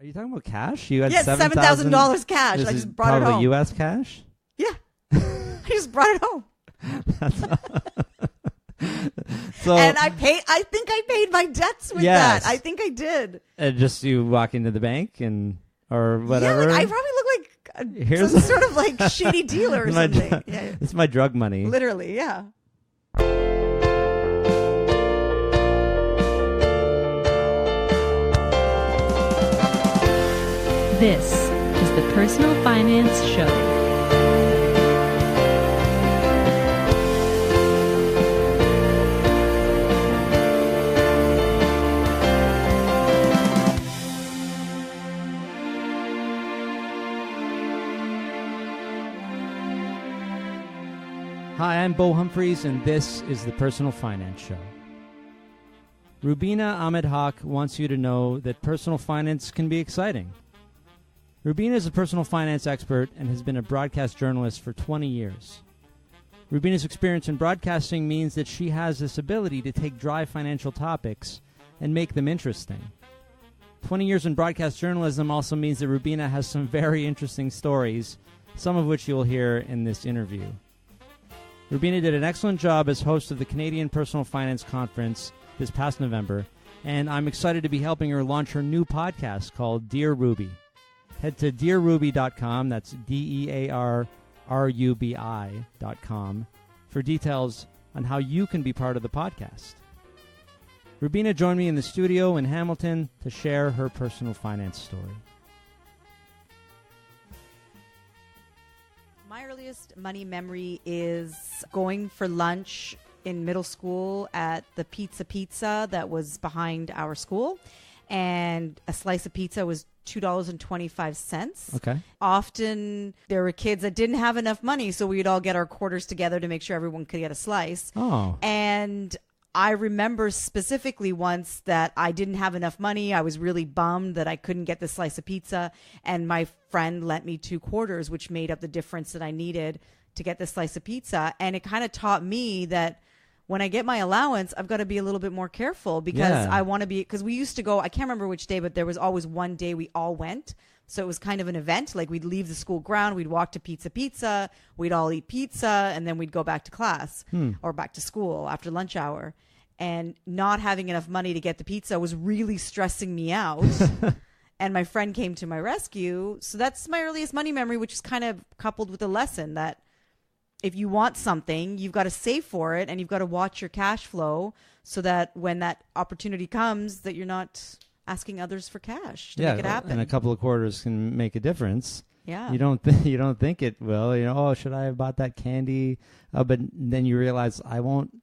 Are you talking about cash? You had $7,000 cash. I just brought it home. Probably U.S. cash? Yeah. I just brought it home. So, and I think I paid my debts with that. I think I did. And just you walk into the bank or whatever? Yeah, I probably look like some sort of like shady dealer or something. It's my drug money. Literally, yeah. This is the Personal Finance Show. Hi, I'm Bo Humphreys, and this is the Personal Finance Show. Rubina Ahmed-Haq wants you to know that personal finance can be exciting. Rubina is a personal finance expert and has been a broadcast journalist for 20 years. Rubina's experience in broadcasting means that she has this ability to take dry financial topics and make them interesting. 20 years in broadcast journalism also means that Rubina has some very interesting stories, some of which you'll hear in this interview. Rubina did an excellent job as host of the Canadian Personal Finance Conference this past November, and I'm excited to be helping her launch her new podcast called Dear Rubi. Head to dearrubi.com, that's DearRubi.com, for details on how you can be part of the podcast. Rubina joined me in the studio in Hamilton to share her personal finance story. My earliest money memory is going for lunch in middle school at the pizza that was behind our school. And a slice of pizza was $2.25. Okay. Often there were kids that didn't have enough money, so we'd all get our quarters together to make sure everyone could get a slice. Oh. And I remember specifically once that I didn't have enough money. I was really bummed that I couldn't get this slice of pizza. And my friend lent me 2 quarters, which made up the difference that I needed to get this slice of pizza. And it kind of taught me that when I get my allowance, I've got to be a little bit more careful because I want to be, because we used to go, I can't remember which day, but there was always one day we all went. So it was kind of an event. Like we'd leave the school ground, we'd walk to Pizza, we'd all eat pizza, and then we'd go back to class or back to school after lunch hour. And not having enough money to get the pizza was really stressing me out. And my friend came to my rescue. So that's my earliest money memory, which is kind of coupled with a lesson that if you want something, you've got to save for it and you've got to watch your cash flow so that when that opportunity comes that you're not asking others for cash to make it happen. And a couple of quarters can make a difference. Yeah. You don't think it will. Oh, should I have bought that candy? But then you realize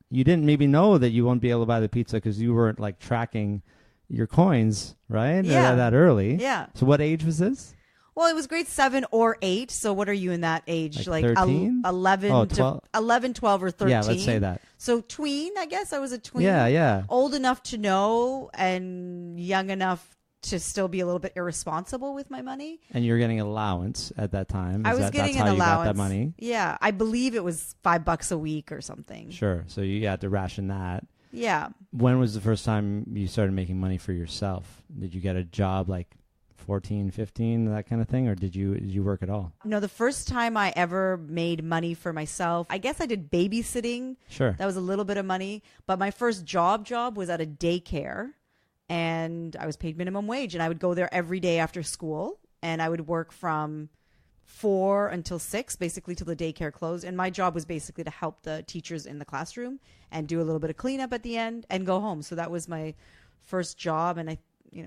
you didn't maybe know that you won't be able to buy the pizza because you weren't like tracking your coins, right? Yeah. That early. Yeah. So what age was this? Well, it was grade 7 or 8. So what are you in that age? Like 13? 11 to 11, 12 or 13. Yeah, let's say that. So tween, I guess I was a tween. Yeah. Old enough to know and young enough to still be a little bit irresponsible with my money. And you were getting an allowance at that time. I was getting that's how an you allowance. got that money? Yeah. I believe it was $5 a week or something. Sure. So you had to ration that. Yeah. When was the first time you started making money for yourself? Did you get a job like 14, 15, that kind of thing? Or did you work at all? No, the first time I ever made money for myself, I guess I did babysitting. Sure. That was a little bit of money. But my first job was at a daycare. And I was paid minimum wage. And I would go there every day after school. And I would work from 4 until 6, basically till the daycare closed. And my job was basically to help the teachers in the classroom and do a little bit of cleanup at the end and go home. So that was my first job. And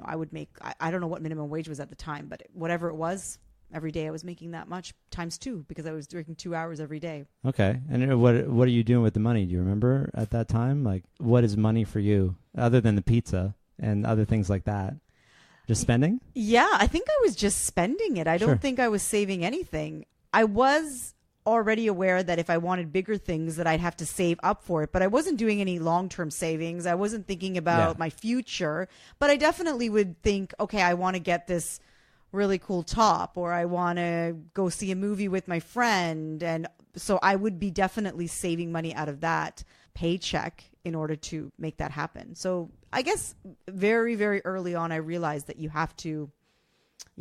I would make, I don't know what minimum wage was at the time, but whatever it was, every day I was making that much times 2 because I was working 2 hours every day. Okay. And what are you doing with the money? Do you remember at that time? Like, what is money for you other than the pizza and other things like that? Just spending? Yeah, I think I was just spending it. I don't think I was saving anything. I was already aware that if I wanted bigger things that I'd have to save up for it, but I wasn't doing any long-term savings. I wasn't thinking about my future, but I definitely would think, okay, I want to get this really cool top, or I want to go see a movie with my friend. And so I would be definitely saving money out of that paycheck in order to make that happen. So I guess very, very early on, I realized that you have to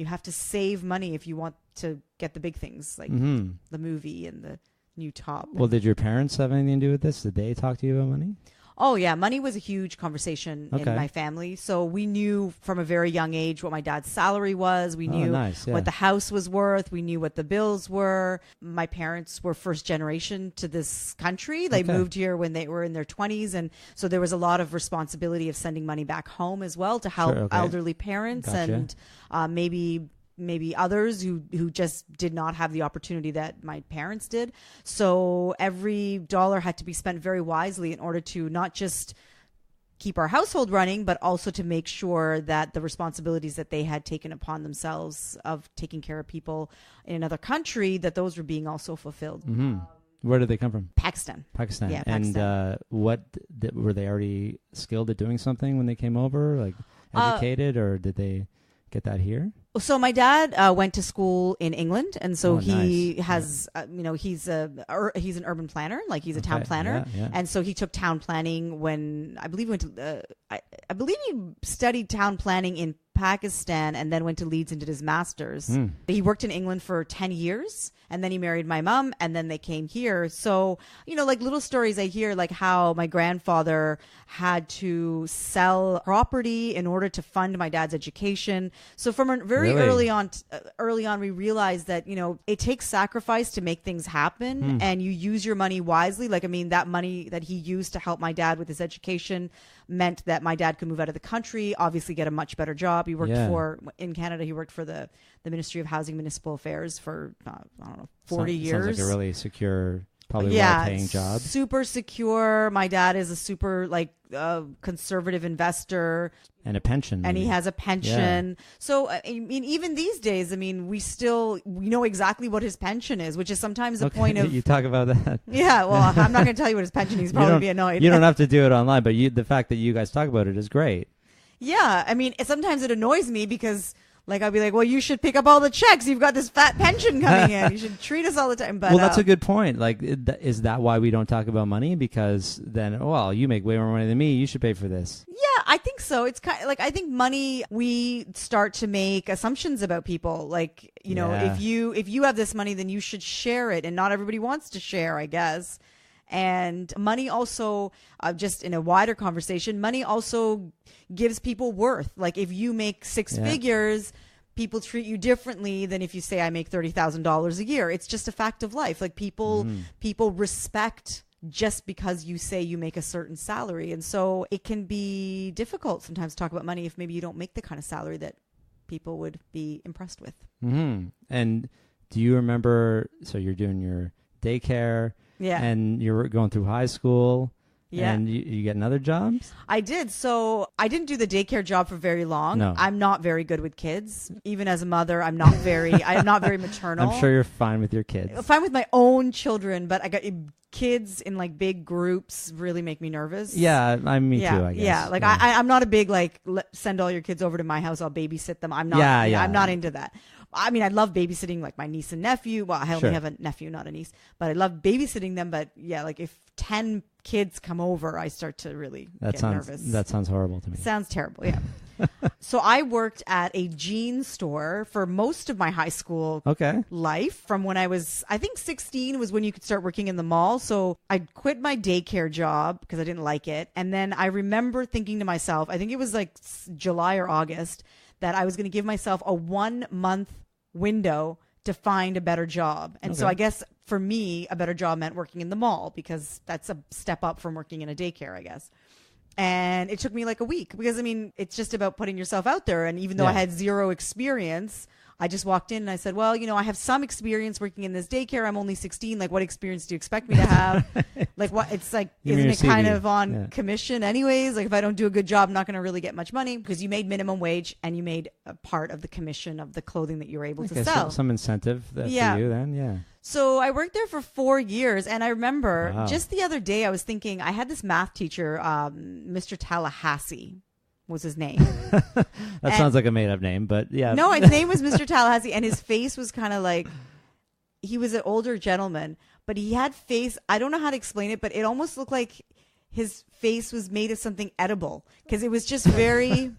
You have to save money if you want to get the big things like Mm-hmm. the movie and the new top. Well, did your parents have anything to do with this? Did they talk to you about money? Oh, yeah. Money was a huge conversation in my family. So we knew from a very young age what my dad's salary was. We knew what the house was worth. We knew what the bills were. My parents were first generation to this country. They moved here when they were in their 20s. And so there was a lot of responsibility of sending money back home as well to help elderly parents and maybe others who just did not have the opportunity that my parents did. So every dollar had to be spent very wisely in order to not just keep our household running, but also to make sure that the responsibilities that they had taken upon themselves of taking care of people in another country, that those were being also fulfilled. Mm-hmm. Where did they come from? Pakistan. Yeah, Pakistan. And were they already skilled at doing something when they came over, like educated, or did they get that here? So my dad went to school in England, and so he nice. has, he's an urban planner, like he's a town planner, and so he took town planning when I believe I believe he studied town planning in Pakistan and then went to Leeds and did his master's. He worked in England for 10 years and then he married my mom and then they came here. So, like little stories I hear, like how my grandfather had to sell property in order to fund my dad's education. So from very early on, we realized that, it takes sacrifice to make things happen and you use your money wisely. Like, that money that he used to help my dad with his education meant that my dad could move out of the country, obviously get a much better job. He worked in Canada, he worked for the Ministry of Housing Municipal Affairs for, 40 years. Sounds like a really secure, probably well-paying job. Super secure. My dad is a super, conservative investor. And a pension. And he has a pension. Yeah. So, even these days, we know exactly what his pension is, which is sometimes the point of... You talk about that. Yeah, well, I'm not going to tell you what his pension is. He'd probably be annoyed. You don't have to do it online, but the fact that you guys talk about it is great. Yeah, sometimes it annoys me because... I'll be like, well, you should pick up all the checks. You've got this fat pension coming in. You should treat us all the time. But, that's a good point. Is that why we don't talk about money? Because then, you make way more money than me. You should pay for this. Yeah, I think so. It's kind of I think money, we start to make assumptions about people. If you have this money, then you should share it. And not everybody wants to share, I guess. And money also, just in a wider conversation, money also gives people worth. Like if you make six figures, people treat you differently than if you say I make $30,000 a year. It's just a fact of life. Like people respect just because you say you make a certain salary. And so it can be difficult sometimes to talk about money if maybe you don't make the kind of salary that people would be impressed with. Mm-hmm. And do you remember, so you're doing your daycare, and you're going through high school, and you get another job? I did. So I didn't do the daycare job for very long. No. I'm not very good with kids. Even as a mother, I'm not very maternal. I'm sure you're fine with your kids. I'm fine with my own children, but I got kids in big groups really make me nervous. Yeah, me too, I guess. Yeah, I'm not a big send all your kids over to my house, I'll babysit them. I'm not. I'm not into that. I love babysitting my niece and nephew. Well, I only have a nephew, not a niece, but I love babysitting them. But if 10 kids come over, I start to really get nervous. That sounds horrible to me. Sounds terrible, yeah. So I worked at a jean store for most of my high school life. From when I was, I think 16 was when you could start working in the mall. So I quit my daycare job because I didn't like it. And then I remember thinking to myself, I think it was July or August, that I was going to give myself a 1 month window to find a better job. And so I guess for me, a better job meant working in the mall because that's a step up from working in a daycare, I guess. And it took me a week because, it's just about putting yourself out there. And even though I had zero experience, I just walked in and I said, well, I have some experience working in this daycare. I'm only 16. What experience do you expect me to have? What? It's isn't it kind of on commission anyways? If I don't do a good job, I'm not going to really get much money because you made minimum wage and you made a part of the commission of the clothing that you were able to sell. So some incentive for you then, So I worked there for 4 years, and I remember just the other day I was thinking, I had this math teacher, Mr. Tallahassee was his name. That sounds like a made-up name, but yeah. No, his name was Mr. Tallahassee, and his face was kind of he was an older gentleman, but he had face, I don't know how to explain it, but it almost looked like his face was made of something edible, because it was just very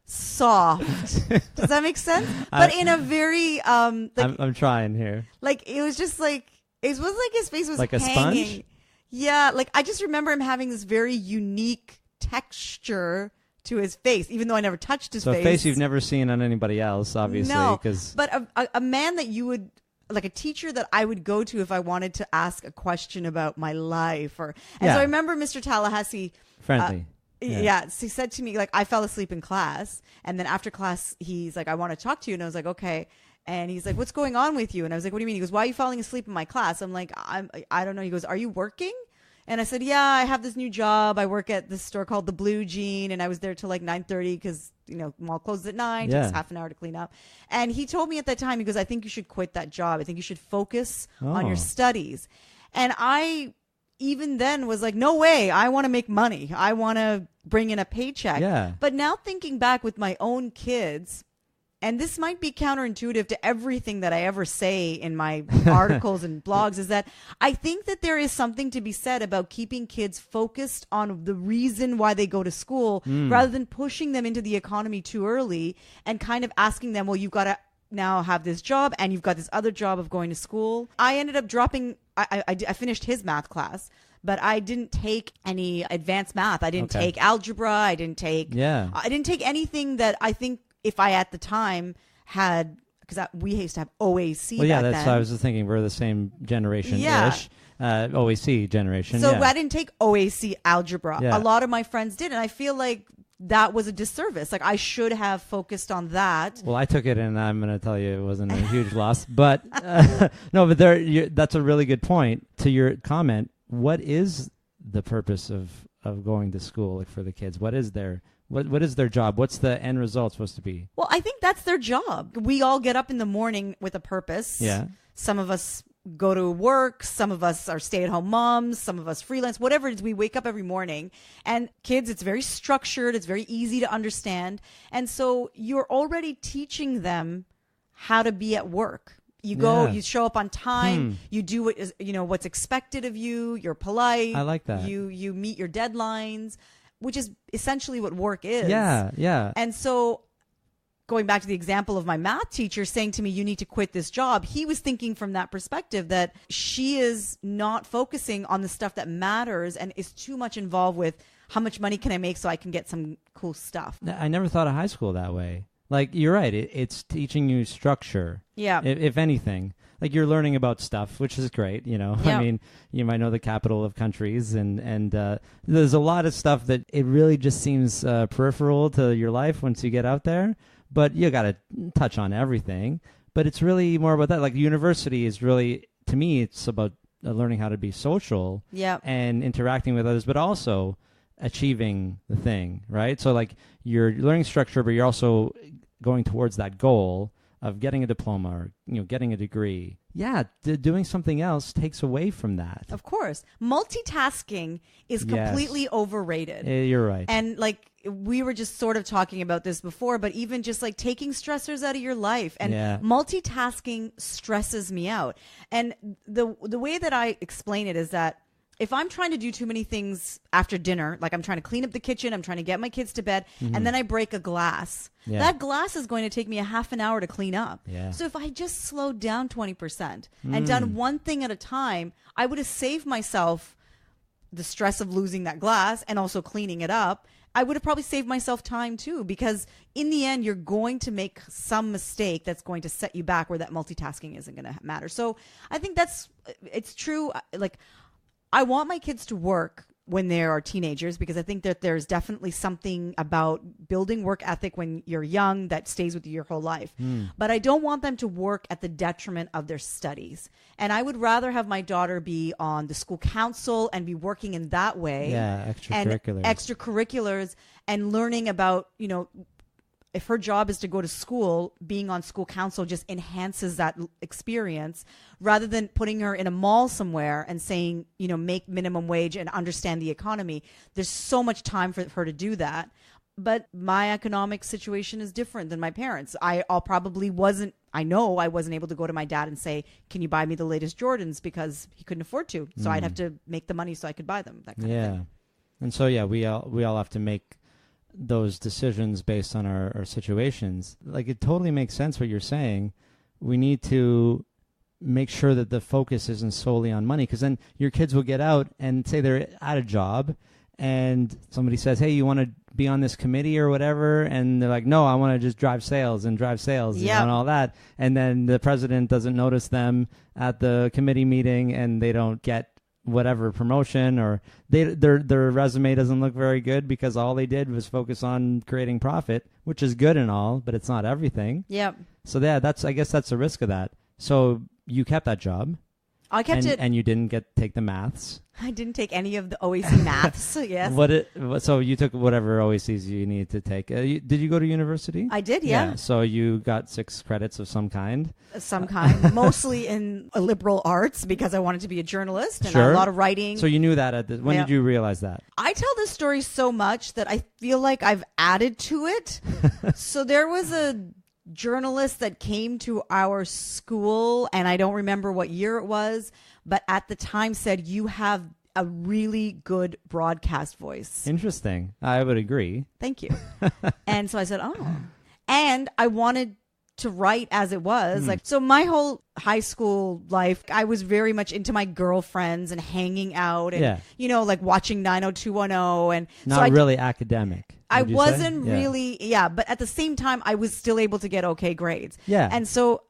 soft. Does that make sense? But in a very I'm trying here. Like it was just like it was like his face was like a hanging. sponge. Yeah, like I just remember him having this very unique texture to his face, even though I never touched his face. So a face you've never seen on anybody else, obviously. No, cause... but a man that you would, like a teacher that I would go to if I wanted to ask a question about my life. So I remember Mr. Tallahassee. Friendly. Yeah. So he said to me, like, I fell asleep in class. And then after class, he's like, I want to talk to you. And I was like, okay. And he's like, what's going on with you? And I was like, what do you mean? He goes, why are you falling asleep in my class? I'm like, I don't know. He goes, are you working? And I said, yeah, I have this new job. I work at this store called the Blue Jean. And I was there till like 9:30 because, mall closes at 9. Takes half an hour to clean up. And he told me at that time, he goes, I think you should quit that job. I think you should focus on your studies. And I even then was like, no way. I want to make money. I want to bring in a paycheck. Yeah. But now thinking back with my own kids, and this might be counterintuitive to everything that I ever say in my articles and blogs, is that I think that there is something to be said about keeping kids focused on the reason why they go to school rather than pushing them into the economy too early and kind of asking them, well, you've got to now have this job and you've got this other job of going to school. I ended up dropping, I finished his math class, but I didn't take any advanced math. I didn't take algebra. I didn't take anything that I think if I at the time had, because we used to have OAC. Well, yeah, back that's then. what I was thinking. We're the same generation-ish. Yeah. OAC generation. So I didn't take OAC algebra. Yeah. A lot of my friends did, and I feel like that was a disservice. Like I should have focused on that. Well, I took it, and I'm going to tell you it wasn't a huge loss. But no, but that's a really good point to your comment. What is the purpose of going to school, like, for the kids? What is their job? What's the end result supposed to be? Well, I think that's their job. We all get up in the morning with a purpose. Yeah. Some of us go to work. Some of us are stay-at-home moms. Some of us freelance. Whatever it is, we wake up every morning. And kids, it's very structured. It's very easy to understand. And so you're already teaching them how to be at work. You go, you show up on time, you do what is, what's expected of you, you're polite. I like that. You meet your deadlines, which is essentially what work is. Yeah, yeah. And so going back to the example of my math teacher saying to me, you need to quit this job, he was thinking from that perspective that she is not focusing on the stuff that matters and is too much involved with how much money can I make so I can get some cool stuff. I never thought of high school that way. Like, you're right. It's teaching you structure. Yeah. If anything. Like, you're learning about stuff, which is great, Yeah. I mean, you might know the capital of countries, and there's a lot of stuff that it really just seems peripheral to your life once you get out there. But you got to touch on everything. But it's really more about that. Like, university is really, to me, it's about learning how to be social and interacting with others, but also achieving the thing, right? So, like, you're learning structure, but you're also going towards that goal of getting a diploma or getting a degree. Yeah, doing something else takes away from that. Of course. Multitasking is completely overrated. You're right. And like we were just sort of talking about this before, but even just like taking stressors out of your life and multitasking stresses me out. And the way that I explain it is that if I'm trying to do too many things after dinner, like I'm trying to clean up the kitchen, I'm trying to get my kids to bed, and then I break a glass, that glass is going to take me a half an hour to clean up. Yeah. So if I just slowed down 20% and done one thing at a time, I would have saved myself the stress of losing that glass and also cleaning it up. I would have probably saved myself time too, because in the end, you're going to make some mistake that's going to set you back where that multitasking isn't going to matter. So I think it's true. Like, I want my kids to work when they are teenagers because I think that there's definitely something about building work ethic when you're young that stays with you your whole life. But I don't want them to work at the detriment of their studies. And I would rather have my daughter be on the school council and be working in that way. Yeah, extracurriculars and learning about, if her job is to go to school, being on school council just enhances that experience rather than putting her in a mall somewhere and saying, make minimum wage and understand the economy. There's so much time for her to do that. But my economic situation is different than my parents. I wasn't able to go to my dad and say, can you buy me the latest Jordans, because he couldn't afford to. So I'd have to make the money so I could buy them. That kind of thing. And so, we all have to make those decisions based on our situations. Like, it totally makes sense what you're saying. We need to make sure that the focus isn't solely on money, because then your kids will get out and say they're at a job and somebody says, hey, you want to be on this committee or whatever? And they're like, no, I want to just drive sales you know, and all that. And then the president doesn't notice them at the committee meeting and they don't get whatever promotion, or their resume doesn't look very good because all they did was focus on creating profit, which is good and all, but it's not everything. Yep. So yeah, I guess that's the risk of that. So you kept that job. I kept it. And you didn't take the maths. I didn't take any of the OAC maths, yes. So you took whatever OACs you needed to take. Did you go to university? I did, yeah. So you got 6 credits of some kind? Mostly in liberal arts, because I wanted to be a journalist and Sure. a lot of writing. So you knew that when did you realize that? I tell this story so much that I feel like I've added to it. So there was a journalist that came to our school, and I don't remember what year it was, but at the time said, you have a really good broadcast voice. Interesting. I would agree. Thank you. And so I said, oh. And I wanted to write as it was. Like, so my whole high school life, I was very much into my girlfriends and hanging out and, you know, like watching 90210. And not really academic. I wasn't really, but at the same time, I was still able to get okay grades. Yeah. And so,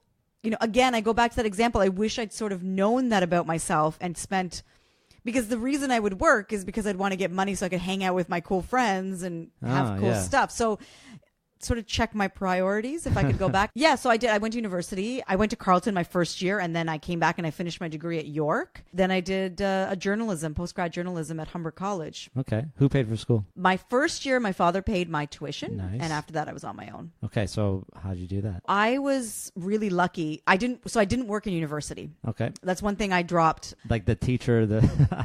you know, again, I go back to that example. I wish I'd sort of known that about myself and spent, because the reason I would work is because I'd want to get money so I could hang out with my cool friends and have cool stuff. So sort of check my priorities if I could go back. Yeah, so I did. I went to university. I went to Carleton my first year, and then I came back and I finished my degree at York. Then I did a postgrad journalism at Humber College. Okay. Who paid for school? My first year, my father paid my tuition. Nice. And after that, I was on my own. Okay, so how'd you do that? I was really lucky. I didn't work in university. Okay. That's one thing I dropped. Like the teacher,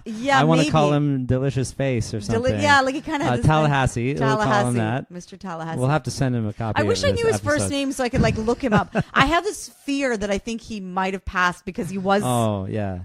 yeah, I want to maybe. call him Delicious Face or something. Yeah, like he kind of had Tallahassee. We'll call him that. Mr. Tallahassee. We'll have to send him a copy. I wish I knew his first episode. name so I could like look him up. I have this fear that I think he might have passed because he was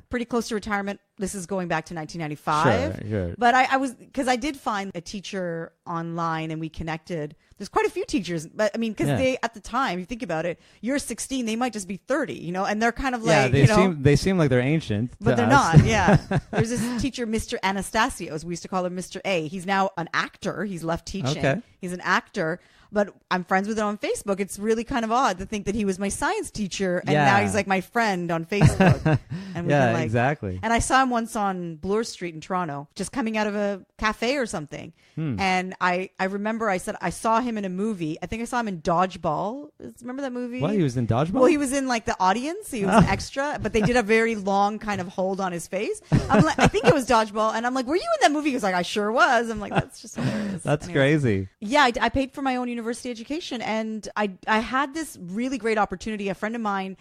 pretty close to retirement. This is going back to 1995. Sure. But I was, because I did find a teacher online and we connected. There's quite a few teachers, but I mean, because they, at the time, you think about it, you're 16, they might just be 30, you know, and they're kind of like, they seem like they're ancient. But they're not, yeah. There's this teacher, Mr. Anastasios. We used to call him Mr. A. He's now an actor. He's left teaching. Okay. He's an actor. But I'm friends with him on Facebook. It's really kind of odd to think that he was my science teacher and now he's like my friend on Facebook. And exactly. And I saw him once on Bloor Street in Toronto, just coming out of a cafe or something. And I remember I said I saw him in a movie. I think I saw him in Dodgeball. Remember that movie? What? He was in Dodgeball? Well, he was in like the audience. He was an extra, but they did a very long kind of hold on his face. I'm like, I think it was Dodgeball. And I'm like, were you in that movie? He was like, I sure was. I'm like, that's just hilarious. That's crazy. Yeah, I paid for my own university education, and I had this really great opportunity. A friend of mine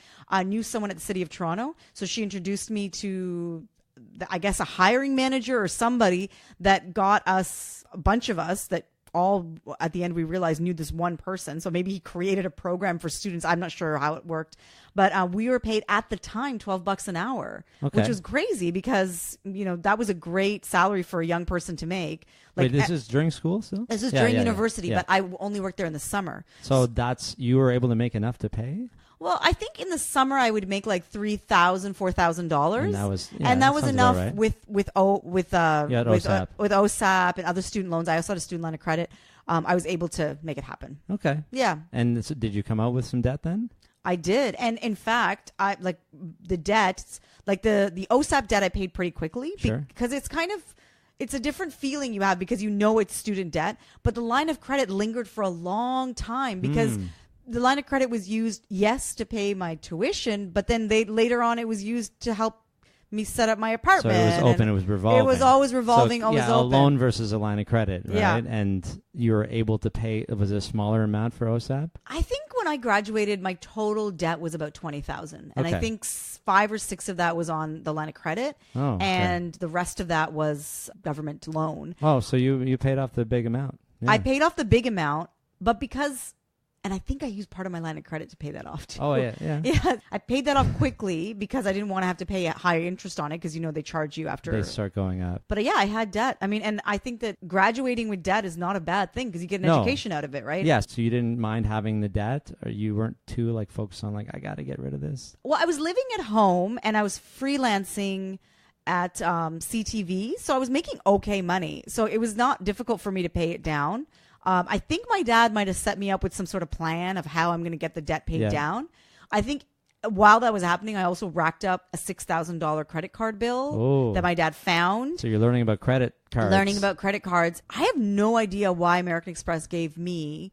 knew someone at the City of Toronto, so she introduced me to, I guess, a hiring manager or somebody that got us, a bunch of us that all at the end we realized knew this one person. So maybe he created a program for students. I'm not sure how it worked, but we were paid at the time $12 an hour, which was crazy because, you know, that was a great salary for a young person to make. Like, wait, this is during school still? This is during university, but I only worked there in the summer. So you were able to make enough to pay? Well, I think in the summer I would make like $3,000, $4,000, and that was enough right. with OSAP. With OSAP and other student loans. I also had a student line of credit. I was able to make it happen. Okay. Yeah. And so did you come out with some debt then? I did, and in fact, I like the debts, like the OSAP debt, I paid pretty quickly because it's kind of. It's a different feeling you have because you know it's student debt, but the line of credit lingered for a long time because the line of credit was used, yes, to pay my tuition, but then later on it was used to help me set up my apartment. So it was open, it was revolving. It was always revolving, always open. A loan versus a line of credit, right? Yeah. And you were able to pay, was it a smaller amount for OSAP? I think when I graduated, my total debt was about $20,000. And I think 5 or 6 of that was on the line of credit. And the rest of that was government loan. Oh, so you paid off the big amount. Yeah. I paid off the big amount, but because... And I think I used part of my line of credit to pay that off too. Oh, yeah. Yeah, I paid that off quickly because I didn't want to have to pay a higher interest on it because, they charge you after. They start going up. But yeah, I had debt. I mean, and I think that graduating with debt is not a bad thing because you get an education out of it, right? Yeah, so you didn't mind having the debt, or you weren't too focused on I got to get rid of this? Well, I was living at home and I was freelancing at CTV, so I was making okay money. So it was not difficult for me to pay it down. I think my dad might have set me up with some sort of plan of how I'm going to get the debt paid down. I think while that was happening, I also racked up a $6,000 credit card bill that my dad found. So you're learning about credit cards. I have no idea why American Express gave me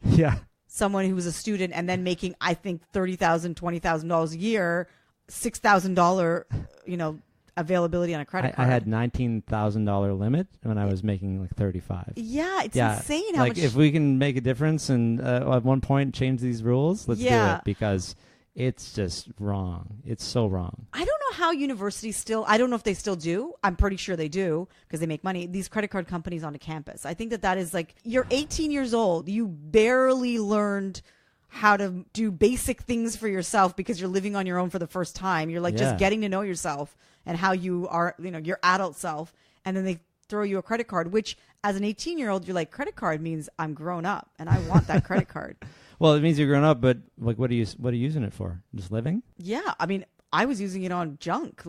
someone who was a student and then making, I think, $30,000, $20,000 a year, $6,000, availability on a credit card. I had $19,000 limit when I was making $35,000. Yeah, it's insane how much. If we can make a difference and at one point change these rules, let's do it, because it's just wrong. It's so wrong. I don't know how universities I don't know if they still do. I'm pretty sure they do because they make money. These credit card companies onto campus. I think that is you're 18 years old. You barely learned how to do basic things for yourself because you're living on your own for the first time. You're just getting to know yourself and how you are, your adult self. And then they throw you a credit card, which as an 18-year-old, you're like, credit card means I'm grown up and I want that credit card. Well, it means you're grown up, but what are you using it for? Just living? Yeah. I mean, I was using it on junk.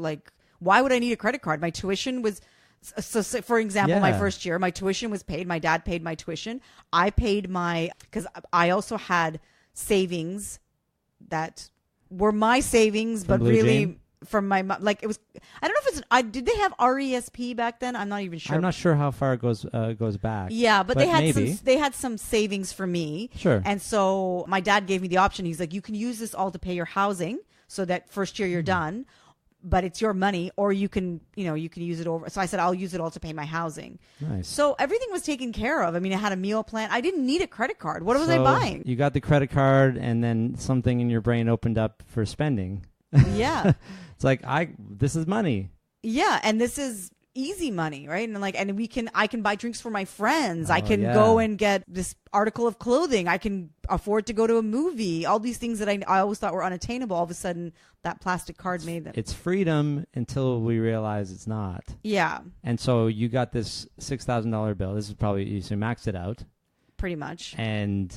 Why would I need a credit card? My tuition was, so for example, my first year, my tuition was paid. My dad paid my tuition. I paid because I also had savings that were my savings, but really from my mom. It was, I don't know if it's, did they have RESP back then? I'm not even sure. I'm not sure how far it goes back. Yeah, but they had some savings for me. Sure. And so my dad gave me the option. He's like, you can use this all to pay your housing so that first year you're done, but it's your money, or you can use it over. So I said, I'll use it all to pay my housing. Nice. So everything was taken care of. I mean, I had a meal plan. I didn't need a credit card. What was I buying? You got the credit card, and then something in your brain opened up for spending. Yeah. It's this is money. Yeah, and this is easy money, right? And I can buy drinks for my friends. I can go and get this article of clothing. I can afford to go to a movie. All these things that I always thought were unattainable. All of a sudden, that plastic card made them. It's freedom until we realize it's not. Yeah. And so you got this $6,000 bill. This is probably, you maxed it out. Pretty much. And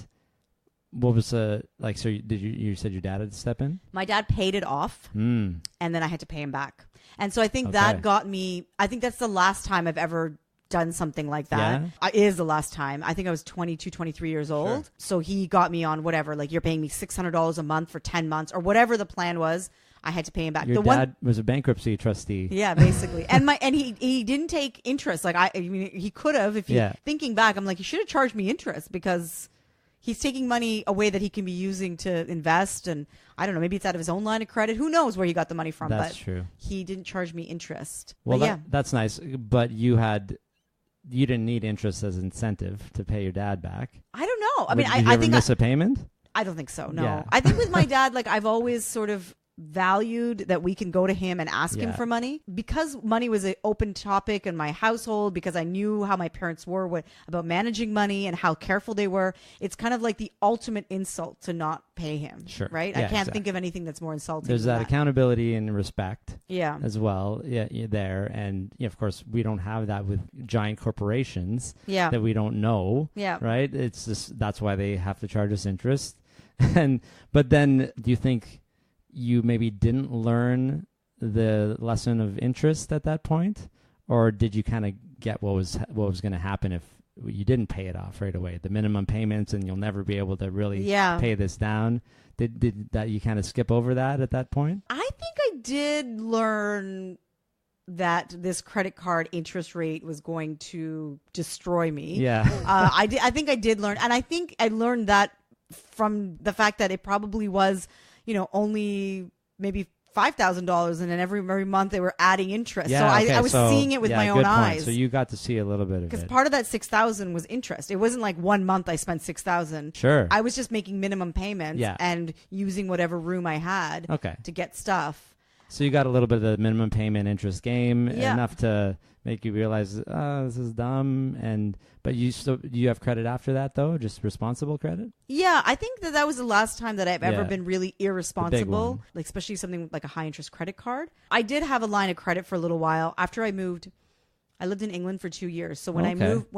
what was so you said your dad had to step in? My dad paid it off, and then I had to pay him back. And so I think that got me, I think that's the last time I've ever done something like that. Yeah? It is the last time. I think I was 22, 23 years old. Sure. So he got me on whatever, you're paying me $600 a month for 10 months or whatever the plan was. I had to pay him back. Your dad was a bankruptcy trustee. Yeah, basically. and he didn't take interest. I mean, he could have. Thinking back, I'm like, he should have charged me interest because he's taking money away that he can be using to invest, and I don't know, maybe it's out of his own line of credit. Who knows where he got the money from? That's true. He didn't charge me interest. Well, that's nice. But you didn't need interest as incentive to pay your dad back. I don't know. I mean, did you ever miss a payment? I don't think so. No. Yeah. I think with my dad, I've always sort of valued that we can go to him and ask him for money, because money was an open topic in my household, because I knew how my parents were about managing money and how careful they were. It's kind of like the ultimate insult to not pay him. Sure. Right. Yeah, I can't think of anything that's more insulting. There's than that accountability and respect. Yeah. As well. Yeah. There. And of course we don't have that with giant corporations. Yeah. That we don't know. Yeah. Right. It's just, that's why they have to charge us interest. But then do you think you maybe didn't learn the lesson of interest at that point, or did you kind of get what was going to happen if you didn't pay it off right away, the minimum payments, and you'll never be able to really pay this down? Did that you kind of skip over that at that point? I think I did learn that this credit card interest rate was going to destroy me. Yeah. I think I did learn, and I think I learned that from the fact that it probably was, only maybe $5,000, and then every month they were adding interest. Yeah, so I was seeing it with my own eyes. So you got to see a little bit of it. Because part of that $6,000 was interest. It wasn't like 1 month I spent $6,000. Sure. I was just making minimum payments and using whatever room I had to get stuff. So you got a little bit of the minimum payment interest game, Yeah. enough to make you realize, this is dumb. But you have credit after that, though? Just responsible credit? Yeah, I think that was the last time that I've ever Yeah. been really The big irresponsible, one. like especially something like a high interest credit card. I did have a line of credit for a little while after I moved. I lived in England for 2 years. So when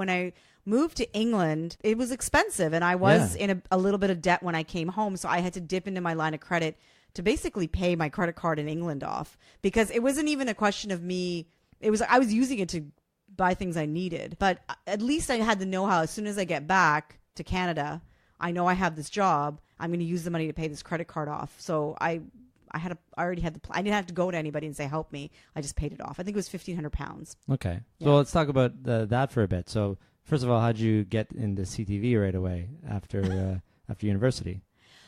I moved to England, it was expensive, and I was in a little bit of debt when I came home. So I had to dip into my line of credit to basically pay my credit card in England off, because it wasn't even a question of me. I was using it to buy things I needed, but at least I had the know-how. As soon as I get back to Canada, I know I have this job. I'm going to use the money to pay this credit card off. So I already had I didn't have to go to anybody and say, help me. I just paid it off. I think it was £1,500. Okay. Yeah. So let's talk about that for a bit. So first of all, how'd you get into CTV right away after university?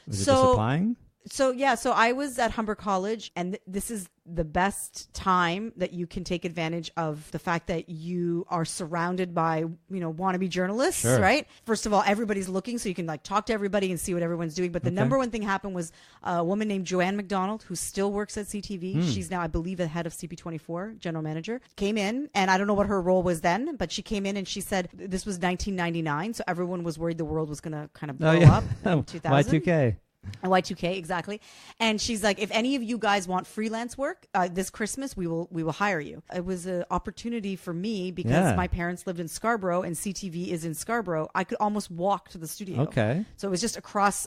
Was it just applying? So I was at Humber College, and this is the best time that you can take advantage of the fact that you are surrounded by, wannabe journalists, Sure. right? First of all, everybody's looking, so you can talk to everybody and see what everyone's doing. But the number one thing happened was a woman named Joanne McDonald, who still works at CTV. She's now, I believe, the head of CP24, general manager, came in, and I don't know what her role was then, but she came in and she said, this was 1999, so everyone was worried the world was going to kind of blow up in 2000. Y2K. Y2K, exactly. And she's like, if any of you guys want freelance work this Christmas, we will hire you. It was an opportunity for me because my parents lived in Scarborough and CTV is in Scarborough. I could almost walk to the studio. Okay. So it was just across,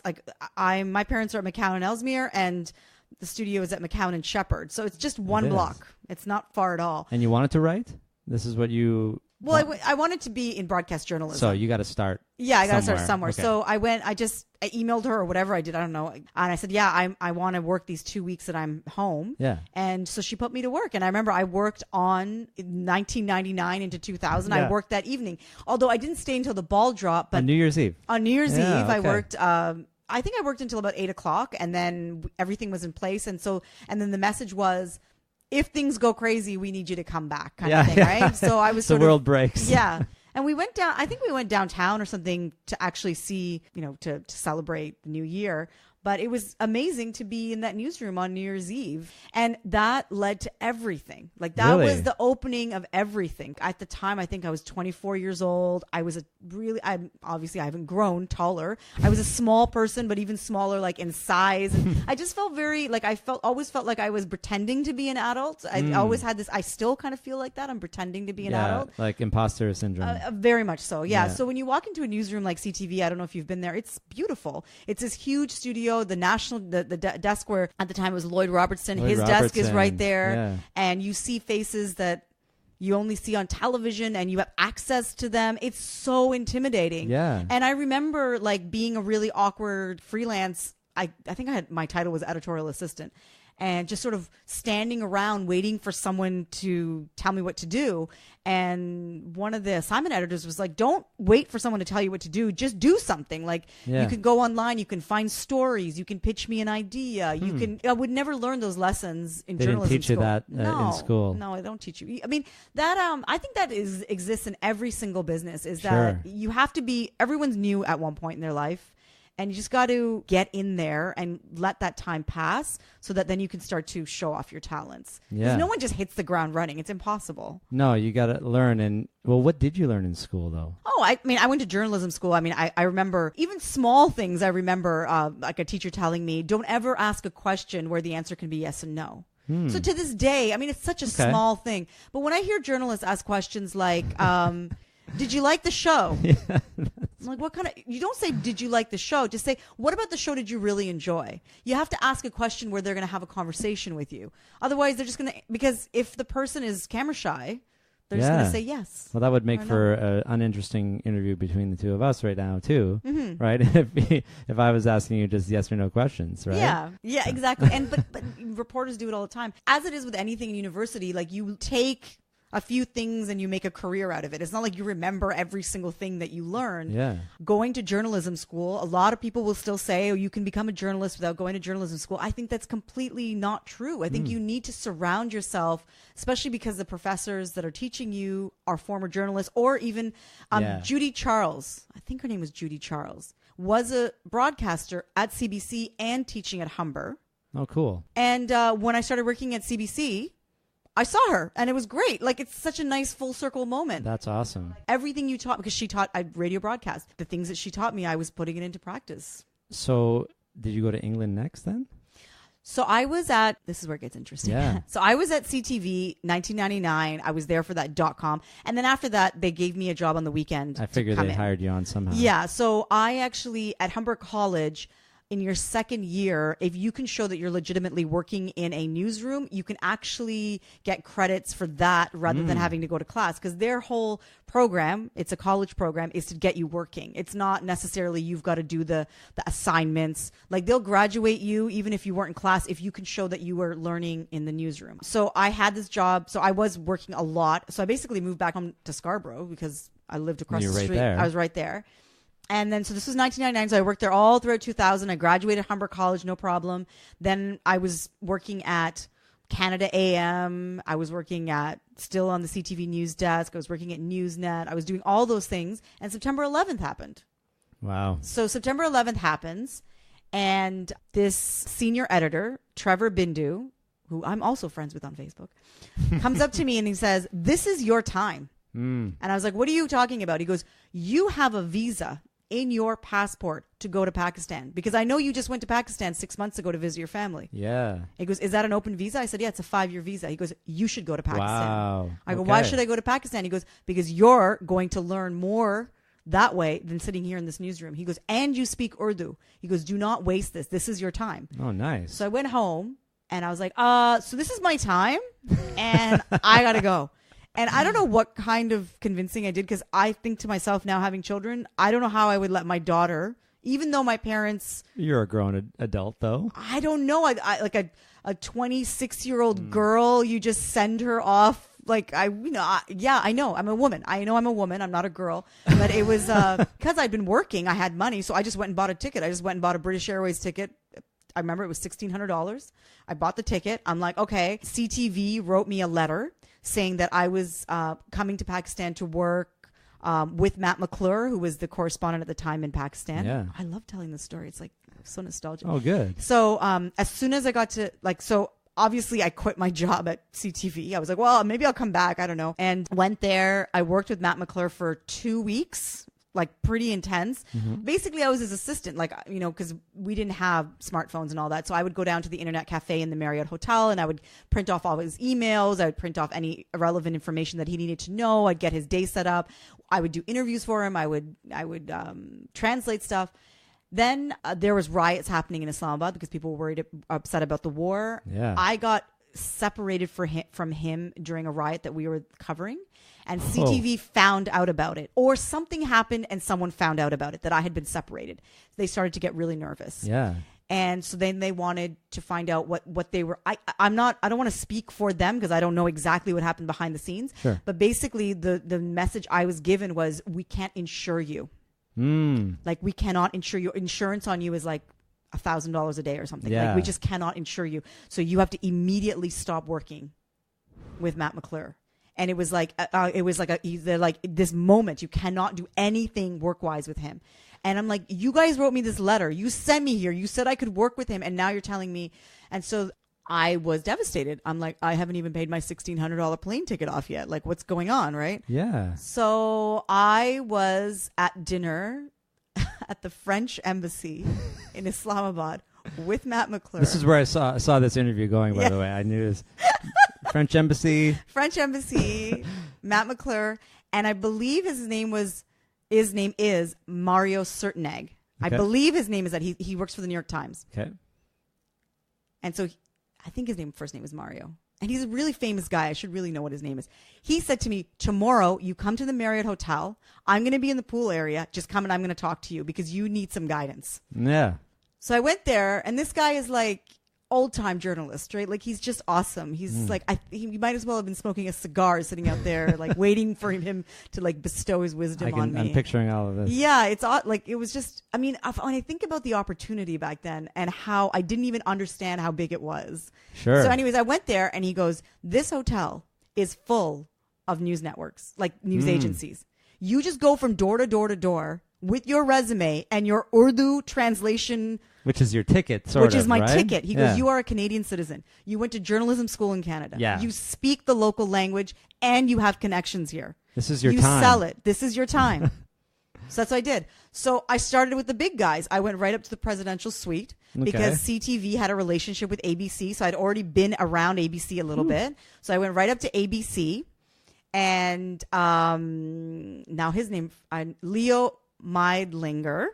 my parents are at McCown and Ellesmere, and the studio is at McCown and Shepherd. So it's just one block. It's not far at all. And you wanted to write? This is what you... Well, I wanted to be in broadcast journalism. So you got to start. Yeah, I got to start somewhere. Okay. So I emailed her or whatever I did. I don't know. And I said, I want to work these 2 weeks that I'm home. Yeah. And so she put me to work. And I remember I worked on 1999 into 2000. Yeah. I worked that evening. Although I didn't stay until the ball dropped. But On New Year's Eve. On New Year's Eve, I okay. worked... I think I worked until about 8 o'clock, and then everything was in place. And then the message was, if things go crazy, we need you to come back, kind of thing, right? So I was the world breaks. Yeah. And we went down, I think we went downtown or something to actually see, to celebrate the new year. But it was amazing to be in that newsroom on New Year's Eve. And that led to everything. That Really? was the opening of everything. At the time, I think I was 24 years old. I was obviously I haven't grown taller. I was a small person, but even smaller, in size. And I just felt very, always felt like I was pretending to be an adult. I always had this, I still kind of feel like that. I'm pretending to be an adult. Like imposter syndrome. Very much so. Yeah. So when you walk into a newsroom like CTV, I don't know if you've been there, it's beautiful. It's this huge studio. The desk where at the time it was Lloyd Robertson. His desk is right there, and you see faces that you only see on television, and you have access to them. It's so intimidating. Yeah. And I remember being a really awkward freelance. I think my title was editorial assistant. And just sort of standing around waiting for someone to tell me what to do. And one of the assignment editors was like, don't wait for someone to tell you what to do. Just do something. You can go online, you can find stories, you can pitch me an idea. I would never learn those lessons in journalism. They didn't teach you school. that in school. No, I don't teach you. I mean, that I think that exists in every single business, is that you have to be, everyone's new at one point in their life. And you just got to get in there and let that time pass so that then you can start to show off your talents. Because no one just hits the ground running. It's impossible. No, you got to learn. And what did you learn in school, though? Oh, I went to journalism school. I remember even small things. I remember like a teacher telling me, don't ever ask a question where the answer can be yes and no. So to this day, it's such a small thing. But when I hear journalists ask questions like, did you like the show? I'm like, what kind of, you don't say, did you like the show? Just say, what about the show did you really enjoy? You have to ask a question where they're going to have a conversation with you. Otherwise, they're just going to, because if the person is camera shy, they're just going to say yes. Well, that would make for an uninteresting interview between the two of us right now, too. Mm-hmm. Right? If I was asking you just yes or no questions, right? Yeah, exactly. And but reporters do it all the time. As it is with anything in university, you take a few things and you make a career out of it. It's not like you remember every single thing that you learn. Yeah. Going to journalism school, a lot of people will still say, oh, you can become a journalist without going to journalism school. I think that's completely not true. I think you need to surround yourself, especially because the professors that are teaching you are former journalists, or even Judy Charles, I think her name was Judy Charles, was a broadcaster at CBC and teaching at Humber. Oh, cool. And when I started working at CBC, I saw her, and it was great. Like, it's such a nice full circle moment. That's awesome. Everything you taught, because she taught radio broadcast, the things that she taught me, I was putting it into practice. So did you go to England next then? So I was at, this is where it gets interesting. Yeah. So I was at CTV 1999. I was there for that .com. And then after that, they gave me a job on the weekend. I figured they hired you on somehow. Yeah. So I actually, at Humber College, in your second year, if you can show that you're legitimately working in a newsroom, you can actually get credits for that rather than having to go to class, because their whole program, it's a college program, is to get you working. It's not necessarily you've got to do the assignments. Like, they'll graduate you even if you weren't in class if you can show that you were learning in the newsroom. So I had this job. So I was working a lot. So I basically moved back home to Scarborough because I lived across the street. There. I was right there. And then, so this was 1999, so I worked there all throughout 2000. I graduated Humber College, no problem. Then I was working at Canada AM. I was working still on the CTV news desk. I was working at Newsnet. I was doing all those things. And September 11th happened. Wow. So September 11th happens, and this senior editor, Trevor Bindu, who I'm also friends with on Facebook, comes up to me and he says, "This is your time." And I was like, "What are you talking about?" He goes, "You have a visa in your passport to go to Pakistan, because I know you just went to Pakistan 6 months ago to visit your family." Yeah. He goes, "Is that an open visa?" I said, "Yeah, it's a 5-year visa." He goes, "You should go to Pakistan." Wow. I go, "Why should I go to Pakistan?" He goes, "Because you're going to learn more that way than sitting here in this newsroom." He goes, "And you speak Urdu." He goes, "Do not waste this. This is your time." Oh, nice. So I went home and I was like, so this is my time and I got to go. And I don't know what kind of convincing I did, because I think to myself now, having children, I don't know how I would let my daughter, even though my parents... You're a grown adult, though. I don't know. I like a 26-year-old girl, you just send her off. Like, I know. I'm a woman. I know I'm a woman. I'm not a girl. But it was because I'd been working. I had money. So I just went and bought a ticket. I just went and bought a British Airways ticket. I remember it was $1,600. I bought the ticket. I'm like, okay. CTV wrote me a letter saying that I was coming to Pakistan to work with Matt McClure, who was the correspondent at the time in Pakistan. Yeah. I love telling this story. It's like so nostalgic. Oh, good. So as soon as I got to obviously I quit my job at CTV. I was like, well, maybe I'll come back. I don't know. And went there. I worked with Matt McClure for 2 weeks. Like, pretty intense. Basically, I was his assistant, like, because we didn't have smartphones and all that. So I would go down to the internet cafe in the Marriott Hotel and I would print off all his emails. I would print off any irrelevant information that he needed to know. I'd get his day set up. I would do interviews for him. I would translate stuff. Then there was riots happening in Islamabad because people were upset about the war. Yeah. I got separated from him during a riot that we were covering. And CTV found out about it, or something happened and someone found out about it, that I had been separated. They started to get really nervous. Yeah. And so then they wanted to find out what they were. I don't want to speak for them because I don't know exactly what happened behind the scenes. Sure. But basically the message I was given was, we can't insure you. Like, we cannot insure you. Insurance on you is like $1,000 a day or something. Yeah. Like, we just cannot insure you. So you have to immediately stop working with Matt McClure. And it was like this moment, you cannot do anything work-wise with him. And I'm like, you guys wrote me this letter. You sent me here. You said I could work with him. And now you're telling me. And so I was devastated. I'm like, I haven't even paid my $1,600 plane ticket off yet. Like, what's going on, right? Yeah. So I was at dinner at the French embassy in Islamabad with Matt McClure. This is where I saw this interview going, by the way. I knew this. French embassy, Matt McClure, and I believe his name is Mario Sertineg. Okay. I believe his name is that. He works for the New York Times. Okay. And so I think his first name is Mario. And he's a really famous guy. I should really know what his name is. He said to me, tomorrow you come to the Marriott Hotel. I'm going to be in the pool area. Just come and I'm going to talk to you because you need some guidance. Yeah. So I went there, and this guy is like old-time journalist, right? Like, he's just awesome. He's like, he might as well have been smoking a cigar sitting out there, like waiting for him to like bestow his wisdom on me. I'm picturing all of this. Yeah, it's like, it was just, I mean, when I think about the opportunity back then and how I didn't even understand how big it was. Sure. So anyways, I went there and he goes, this hotel is full of news networks, like news agencies. You just go from door to door to door with your resume and your Urdu translation Which is your ticket, sort of, which is my right? ticket. He goes, you are a Canadian citizen. You went to journalism school in Canada. Yeah. You speak the local language, and you have connections here. This is your you time. You sell it. This is your time. So that's what I did. So I started with the big guys. I went right up to the presidential suite because CTV had a relationship with ABC. So I'd already been around ABC a little bit. So I went right up to ABC. And now his name, Leo Meidlinger,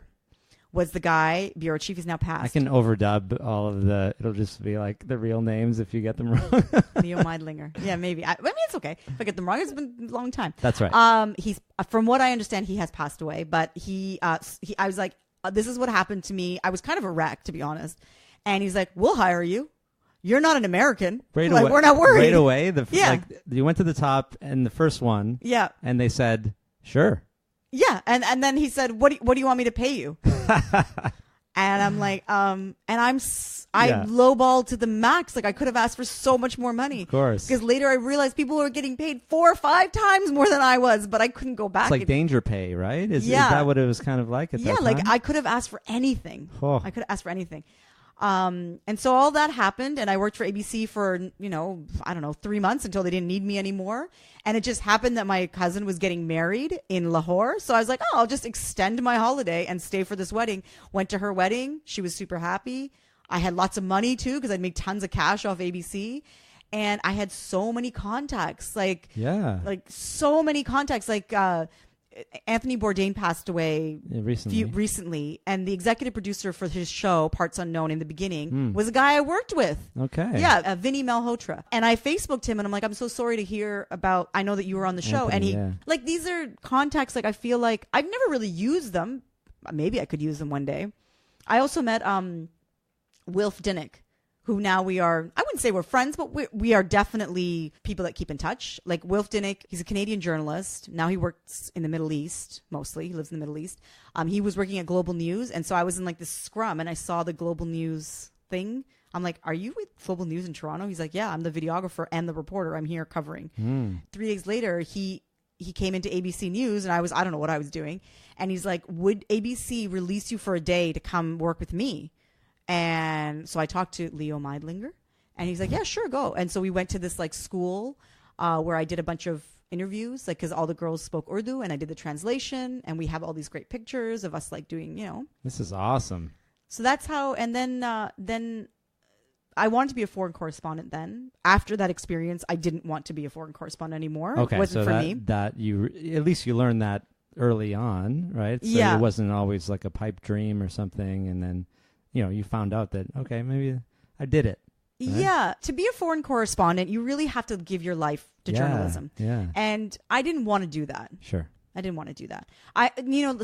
was the guy, bureau chief. He's now passed. I can overdub all of it'll just be like the real names if you get them wrong. Leo Meidlinger. Yeah, maybe. I mean, it's okay. If I get them wrong, it's been a long time. That's right. He's, from what I understand, he has passed away, but I was like, this is what happened to me. I was kind of a wreck, to be honest. And he's like, we'll hire you. You're not an American. Right like, away. We're not worried. Right away. Yeah. You went to the top and the first one. Yeah. And they said, sure. Yeah. And then he said, what do you want me to pay you? And I'm like, and I lowballed to the max. Like I could have asked for so much more money. Of course. Because later I realized people were getting paid 4 or 5 times more than I was, but I couldn't go back. It's like danger pay, right? Is that what it was kind of like at that time? Yeah, like I could have asked for anything. Oh. I could have asked for anything. And so all that happened, and I worked for ABC for, 3 months until they didn't need me anymore. And it just happened that my cousin was getting married in Lahore. So I was like, I'll just extend my holiday and stay for this wedding. Went to her wedding. She was super happy. I had lots of money too, because I'd make tons of cash off ABC. And I had so many contacts, like so many contacts, Anthony Bourdain passed away recently, and the executive producer for his show, Parts Unknown, in the beginning, was a guy I worked with. Okay. Yeah, Vinny Malhotra. And I Facebooked him, and I'm like, I'm so sorry to hear about, I know that you were on the show. Anthony, and these are contacts, I feel like I've never really used them. Maybe I could use them one day. I also met Wilf Dinnick, who now I wouldn't say we're friends, but we are definitely people that keep in touch. Like Wilf Dinnick, he's a Canadian journalist. Now he works in the Middle East, mostly. He lives in the Middle East. He was working at Global News. And so I was in this scrum and I saw the Global News thing. I'm like, are you with Global News in Toronto? He's like, yeah, I'm the videographer and the reporter. I'm here covering. 3 days later, he came into ABC News and I don't know what I was doing. And he's like, would ABC release you for a day to come work with me? And so I talked to Leo Meidlinger, and he's like, yeah, sure, go. And so we went to this school where I did a bunch of interviews, because all the girls spoke Urdu, and I did the translation, and we have all these great pictures of us doing, This is awesome. So that's how, and then I wanted to be a foreign correspondent then. After that experience, I didn't want to be a foreign correspondent anymore. Okay, it wasn't so for me. That you, at least you learned that early on, right? So yeah. It wasn't always like a pipe dream or something, and then you found out that, okay, maybe I did it. Right? Yeah. To be a foreign correspondent, you really have to give your life to journalism. Yeah. And I didn't want to do that. Sure. I didn't want to do that.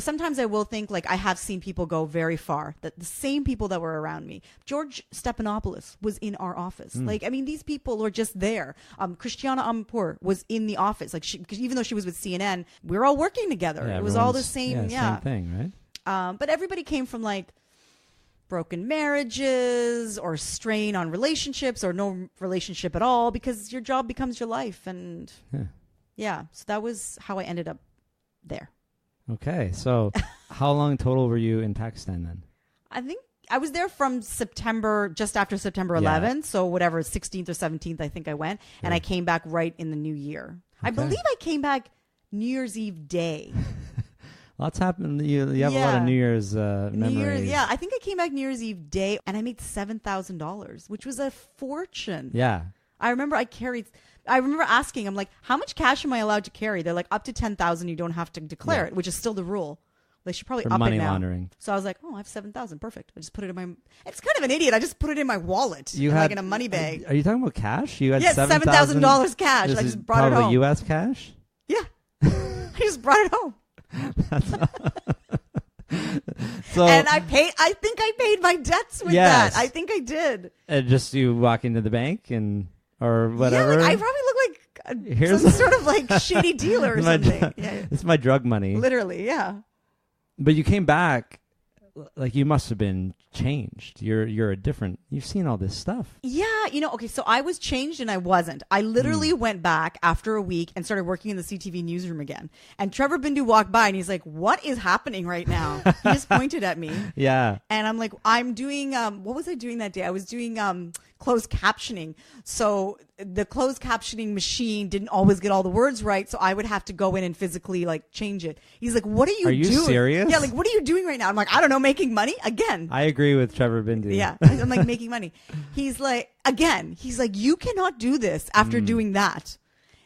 Sometimes I will think I have seen people go very far, that the same people that were around me. George Stephanopoulos was in our office. These people are just there. Christiana Amanpour was in the office. Even though she was with CNN, we were all working together. Yeah, it was all the same. Same thing, right? But everybody came from broken marriages or strain on relationships or no relationship at all, because your job becomes your life. And so that was how I ended up there. Okay. So how long total were you in Pakistan then? I think I was there from September, just after September 11th. So whatever, 16th or 17th, I think I went. Sure. And I came back right in the new year. Okay. I believe I came back New Year's Eve day. Lots happened. You have a lot of New Year's memories. I think I came back New Year's Eve day, and I made $7,000, which was a fortune. Yeah. I remember asking, I'm like, how much cash am I allowed to carry? They're like, up to 10,000, you don't have to declare it, which is still the rule. They should probably for up money it now. Laundering. So I was like, I have 7,000. Perfect. I just put it in my. It's kind of an idiot. I just put it in my wallet, in a money bag. Are you talking about cash? You had $7,000 cash. I just brought it home. Probably U.S. cash. Yeah, I just brought it home. And I think I paid my debts with that. I think I did. Just you walk into the bank or whatever. Yeah, I probably look like some sort of shady dealer or something. It's my drug money. Literally, yeah. But you came back like you must have been changed. You're a different. You've seen all this stuff. Yeah, okay, so I was changed and I wasn't. I literally went back after a week and started working in the CTV newsroom again. And Trevor Bindu walked by and he's like, "What is happening right now?" He just pointed at me. Yeah. And I'm like, I'm doing, what was I doing that day? I was doing closed captioning. So the closed captioning machine didn't always get all the words right. So I would have to go in and physically like change it. He's like, "What are you doing? Are you serious?" Yeah, like, what are you doing right now? I'm like, I don't know, making money again. I agree with Trevor Bindu. Yeah. I'm like, making money. He's like, you cannot do this after doing that.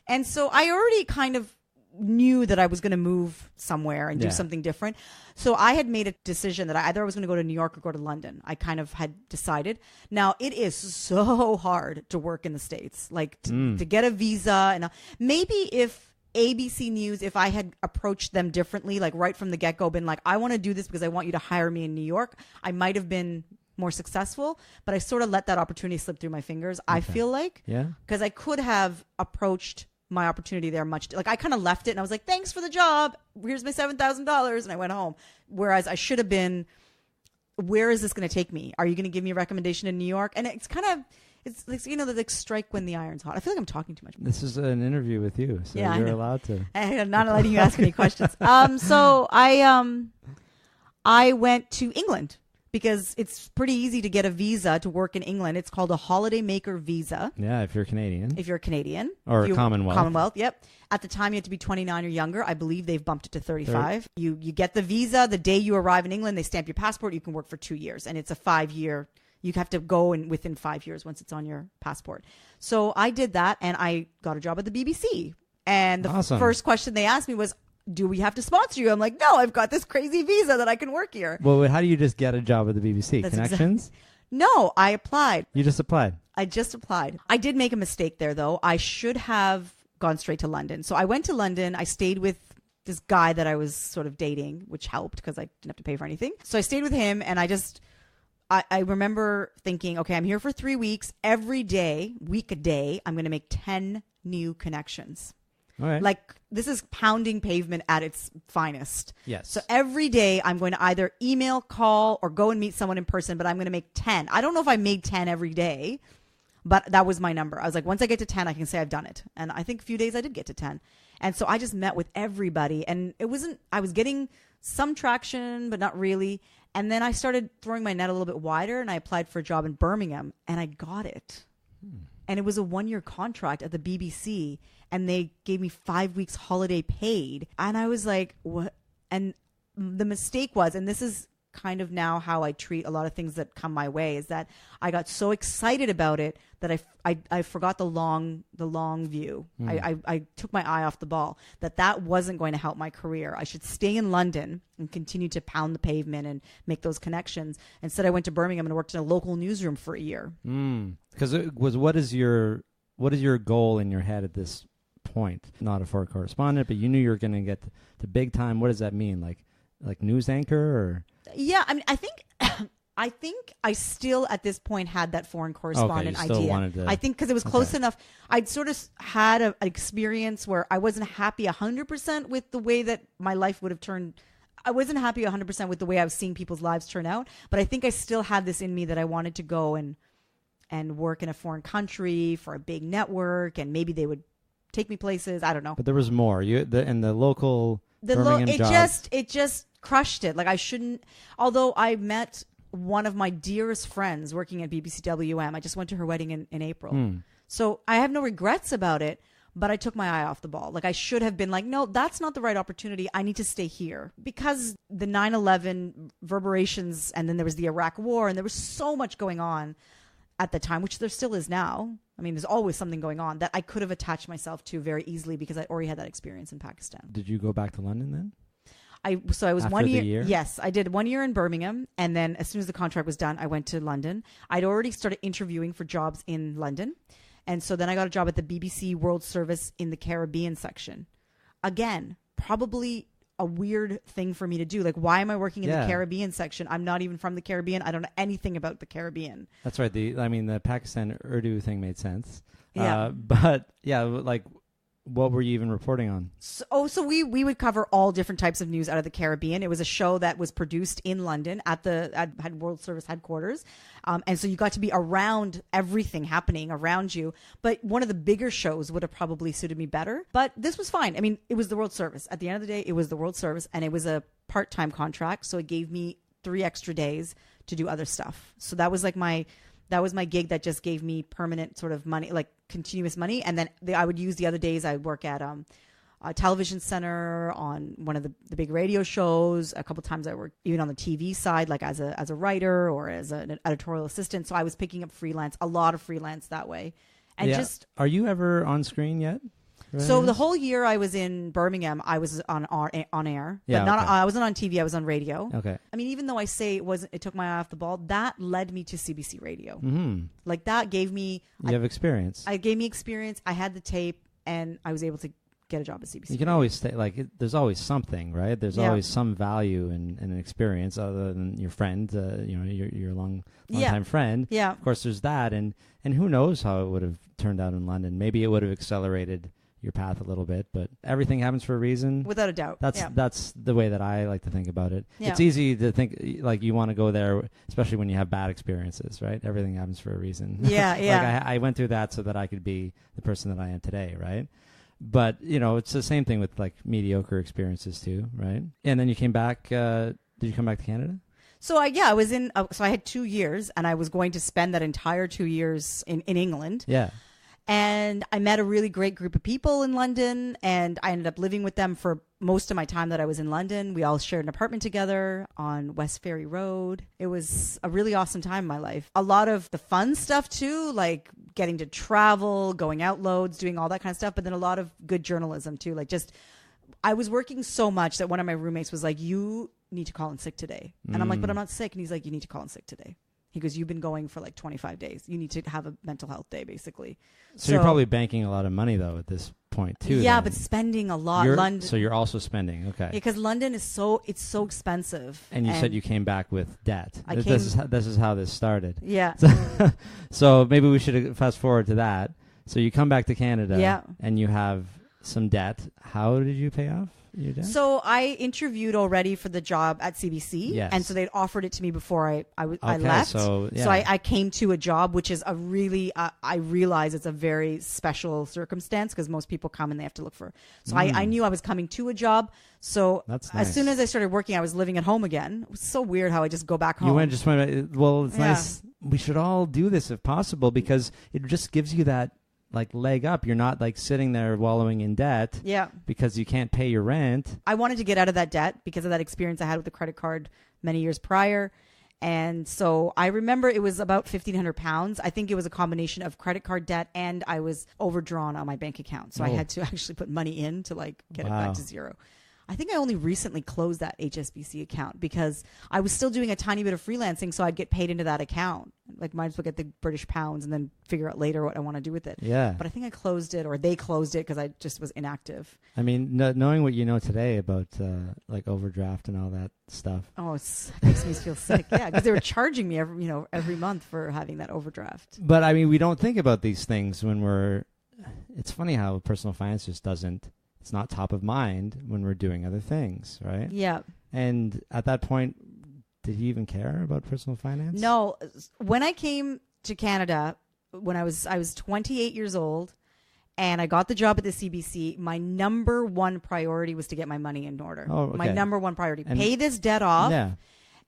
And so I already kind of knew that I was going to move somewhere and do something different. So I had made a decision that either I was going to go to New York or go to London. I kind of had decided. Now, it is so hard to work in the States, like to get a visa. And maybe if ABC News, if I had approached them differently, like right from the get-go, been like, "I want to do this because I want you to hire me in New York," I might have been more successful, but I sort of let that opportunity slip through my fingers. Okay. I feel like, because I could have approached my opportunity there like I kind of left it and I was like, "Thanks for the job. Here's my $7,000," and I went home. Whereas I should have been, "Where is this going to take me? Are you going to give me a recommendation in New York?" And it's kind of, it's like, the like strike when the iron's hot. I feel like I'm talking too much. This is an interview with you, so you're allowed to. I'm not letting you ask any questions. So I went to England because it's pretty easy to get a visa to work in England. It's called a holiday maker visa. Yeah, if you're Canadian. If you're Canadian. Or Commonwealth. Commonwealth, yep. At the time, you had to be 29 or younger. I believe they've bumped it to 35. You get the visa. The day you arrive in England, they stamp your passport. You can work for 2 years. And it's a 5-year. You have to go in within 5 years once it's on your passport. So I did that, and I got a job at the BBC. And the first question they asked me was, "Do we have to sponsor you?" I'm like, "No, I've got this crazy visa that I can work here." Well, how do you just get a job at the BBC? That's Connections? No, I applied. You just applied? I just applied. I did make a mistake there, though. I should have gone straight to London. So I went to London. I stayed with this guy that I was sort of dating, which helped because I didn't have to pay for anything. So I stayed with him, and I remember thinking, okay, I'm here for 3 weeks. Every day, week a day, I'm going to make 10 new connections. All right. Like, this is pounding pavement at its finest. Yes. So every day I'm going to either email, call, or go and meet someone in person, but I'm going to make 10. I don't know if I made 10 every day, but that was my number. I was like, once I get to 10, I can say I've done it. And I think a few days I did get to 10. And so I just met with everybody, and I was getting some traction, but not really. And then I started throwing my net a little bit wider, and I applied for a job in Birmingham, and I got it. And it was a 1-year contract at the BBC, and they gave me 5 weeks holiday paid. And I was like, what? And the mistake was, and this is kind of now how I treat a lot of things that come my way, is that I got so excited about it that I forgot the long view. I took my eye off the ball, that wasn't going to help my career. I should stay in London and continue to pound the pavement and make those connections. Instead, I went to Birmingham and worked in a local newsroom for a year. Because it was, what is your goal in your head at this point? Not a foreign correspondent, but you knew you were going to get to big time. What does that mean? Like news anchor or? Yeah, I mean, I think I still at this point had that foreign correspondent idea. I think because it was close enough. I'd sort of had an experience where I wasn't happy 100% with the way that my life would have turned. I wasn't happy 100% with the way I was seeing people's lives turn out. But I think I still had this in me that I wanted to go and work in a foreign country for a big network, and maybe they would take me places. I don't know. But there was more. The local Birmingham job. It just crushed it. Like, I shouldn't. Although I met one of my dearest friends working at BBC WM. I just went to her wedding in April. So I have no regrets about it, but I took my eye off the ball. Like, I should have been like, no, that's not the right opportunity. I need to stay here. Because the 9/11 reverberations, and then there was the Iraq War, and there was so much going on at the time, which there still is now. I mean, there's always something going on that I could have attached myself to very easily because I already had that experience in Pakistan. Did you go back to London then? I was After 1 year. the year? Yes, I did 1 year in Birmingham, and then as soon as the contract was done, I went to London. I'd already started interviewing for jobs in London, and so then I got a job at the BBC World Service in the Caribbean section. Again, probably a weird thing for me to do. Like, why am I working in the Caribbean section? I'm not even from the Caribbean. I don't know anything about the Caribbean. That's right. The Pakistan Urdu thing made sense. Yeah. But yeah, like, what were you even reporting on? So we would cover all different types of news out of the Caribbean. It was a show that was produced in London at World Service headquarters. And so you got to be around everything happening around you. But one of the bigger shows would have probably suited me better. But this was fine. I mean, it was the World Service. At the end of the day, it was the World Service, and it was a part-time contract. So it gave me 3 extra days to do other stuff. So that was like my gig that just gave me permanent sort of money, like continuous money. And then I would use the other days. I'd work at a television center on one of the big radio shows. A couple times I worked even on the TV side, like as a writer or as an editorial assistant. So I was picking up a lot of freelance that way. And are you ever on screen yet? So the whole year I was in Birmingham, I was on air, but I wasn't on TV. I was on radio. Okay. I mean, even though I say it took my eye off the ball, that led me to CBC Radio. Mm-hmm. Like that gave me. You have experience. I gave me experience. I had the tape, and I was able to get a job at CBC. You can always say there's always something, right? There's always some value in an experience other than your friend, your long time friend. Yeah. Of course, there's that, and who knows how it would have turned out in London. Maybe it would have accelerated your path a little bit, but everything happens for a reason. Without a doubt. That's the way that I like to think about it. Yeah. It's easy to think like you want to go there, especially when you have bad experiences, right? Everything happens for a reason. Yeah, yeah. Like I went through that so that I could be the person that I am today, right? But, it's the same thing with like mediocre experiences too, right? And then you came back, did you come back to Canada? So I was in, so I had 2 years, and I was going to spend that entire 2 years in England. Yeah. And I met a really great group of people in London, and I ended up living with them for most of my time that I was in London. We all shared an apartment together on West Ferry Road. It was a really awesome time in my life. A lot of the fun stuff too, like getting to travel, going out loads, doing all that kind of stuff, but then a lot of good journalism too. Like I was working so much that one of my roommates was like, "You need to call in sick today." And I'm like, "But I'm not sick." And he's like, "You need to call in sick today." He goes, "You've been going for like 25 days. You need to have a mental health day, basically." So you're probably banking a lot of money, though, at this point, too. Yeah, then. but spending a lot. London. So you're also spending, okay. Because London is so expensive. And you said you came back with debt. This is how this started. Yeah. So maybe we should fast forward to that. So you come back to Canada. Yeah. And you have some debt. How did you pay off your debt? So I interviewed already for the job at CBC. Yes. And so they'd offered it to me before I left. So I came to a job, which is a really, I realize it's a very special circumstance because most people come and they have to look for. So I knew I was coming to a job. So that's nice. As soon as I started working, I was living at home again. It was so weird how I just go back home. You went, it's nice. We should all do this if possible because it just gives you that like leg up. You're not like sitting there wallowing in debt because you can't pay your rent. I wanted to get out of that debt because of that experience I had with the credit card many years prior. And so I remember it was about £1,500. I think it was a combination of credit card debt and I was overdrawn on my bank account. So I had to actually put money in to like get it back to zero. I think I only recently closed that HSBC account because I was still doing a tiny bit of freelancing, so I'd get paid into that account. Like, might as well get the British pounds and then figure out later what I want to do with it. Yeah. But I think I closed it, or they closed it because I just was inactive. I mean, knowing what you know today about like overdraft and all that stuff. Oh, it makes me feel sick. Yeah, because they were charging me every month for having that overdraft. But I mean, we don't think about these things when we're. It's funny how personal finance just doesn't. It's not top of mind when we're doing other things, right? Yeah. And at that point, did you even care about personal finance? No. When I came to Canada, when I was 28 years old, and I got the job at the CBC, my number one priority was to get my money in order. Oh, okay. My number one priority. Pay this debt off. Yeah.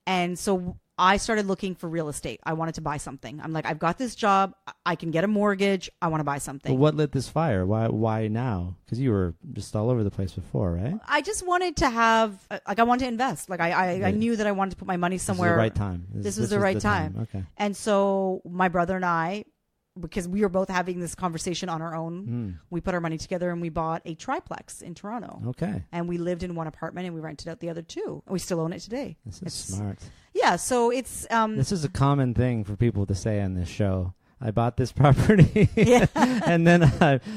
And so I started looking for real estate. I wanted to buy something. I'm like, I've got this job. I can get a mortgage. I want to buy something. But what lit this fire? Why now? Because you were just all over the place before, right? I just wanted to have, I wanted to invest. Like, I knew that I wanted to put my money somewhere. This was the right time. This was the right time. Okay. And so my brother and I, because we were both having this conversation on our own, we put our money together and we bought a triplex in Toronto. Okay. And we lived in one apartment and we rented out the other two. We still own it today. It's smart. Yeah, so it's... this is a common thing for people to say on this show. I bought this property and then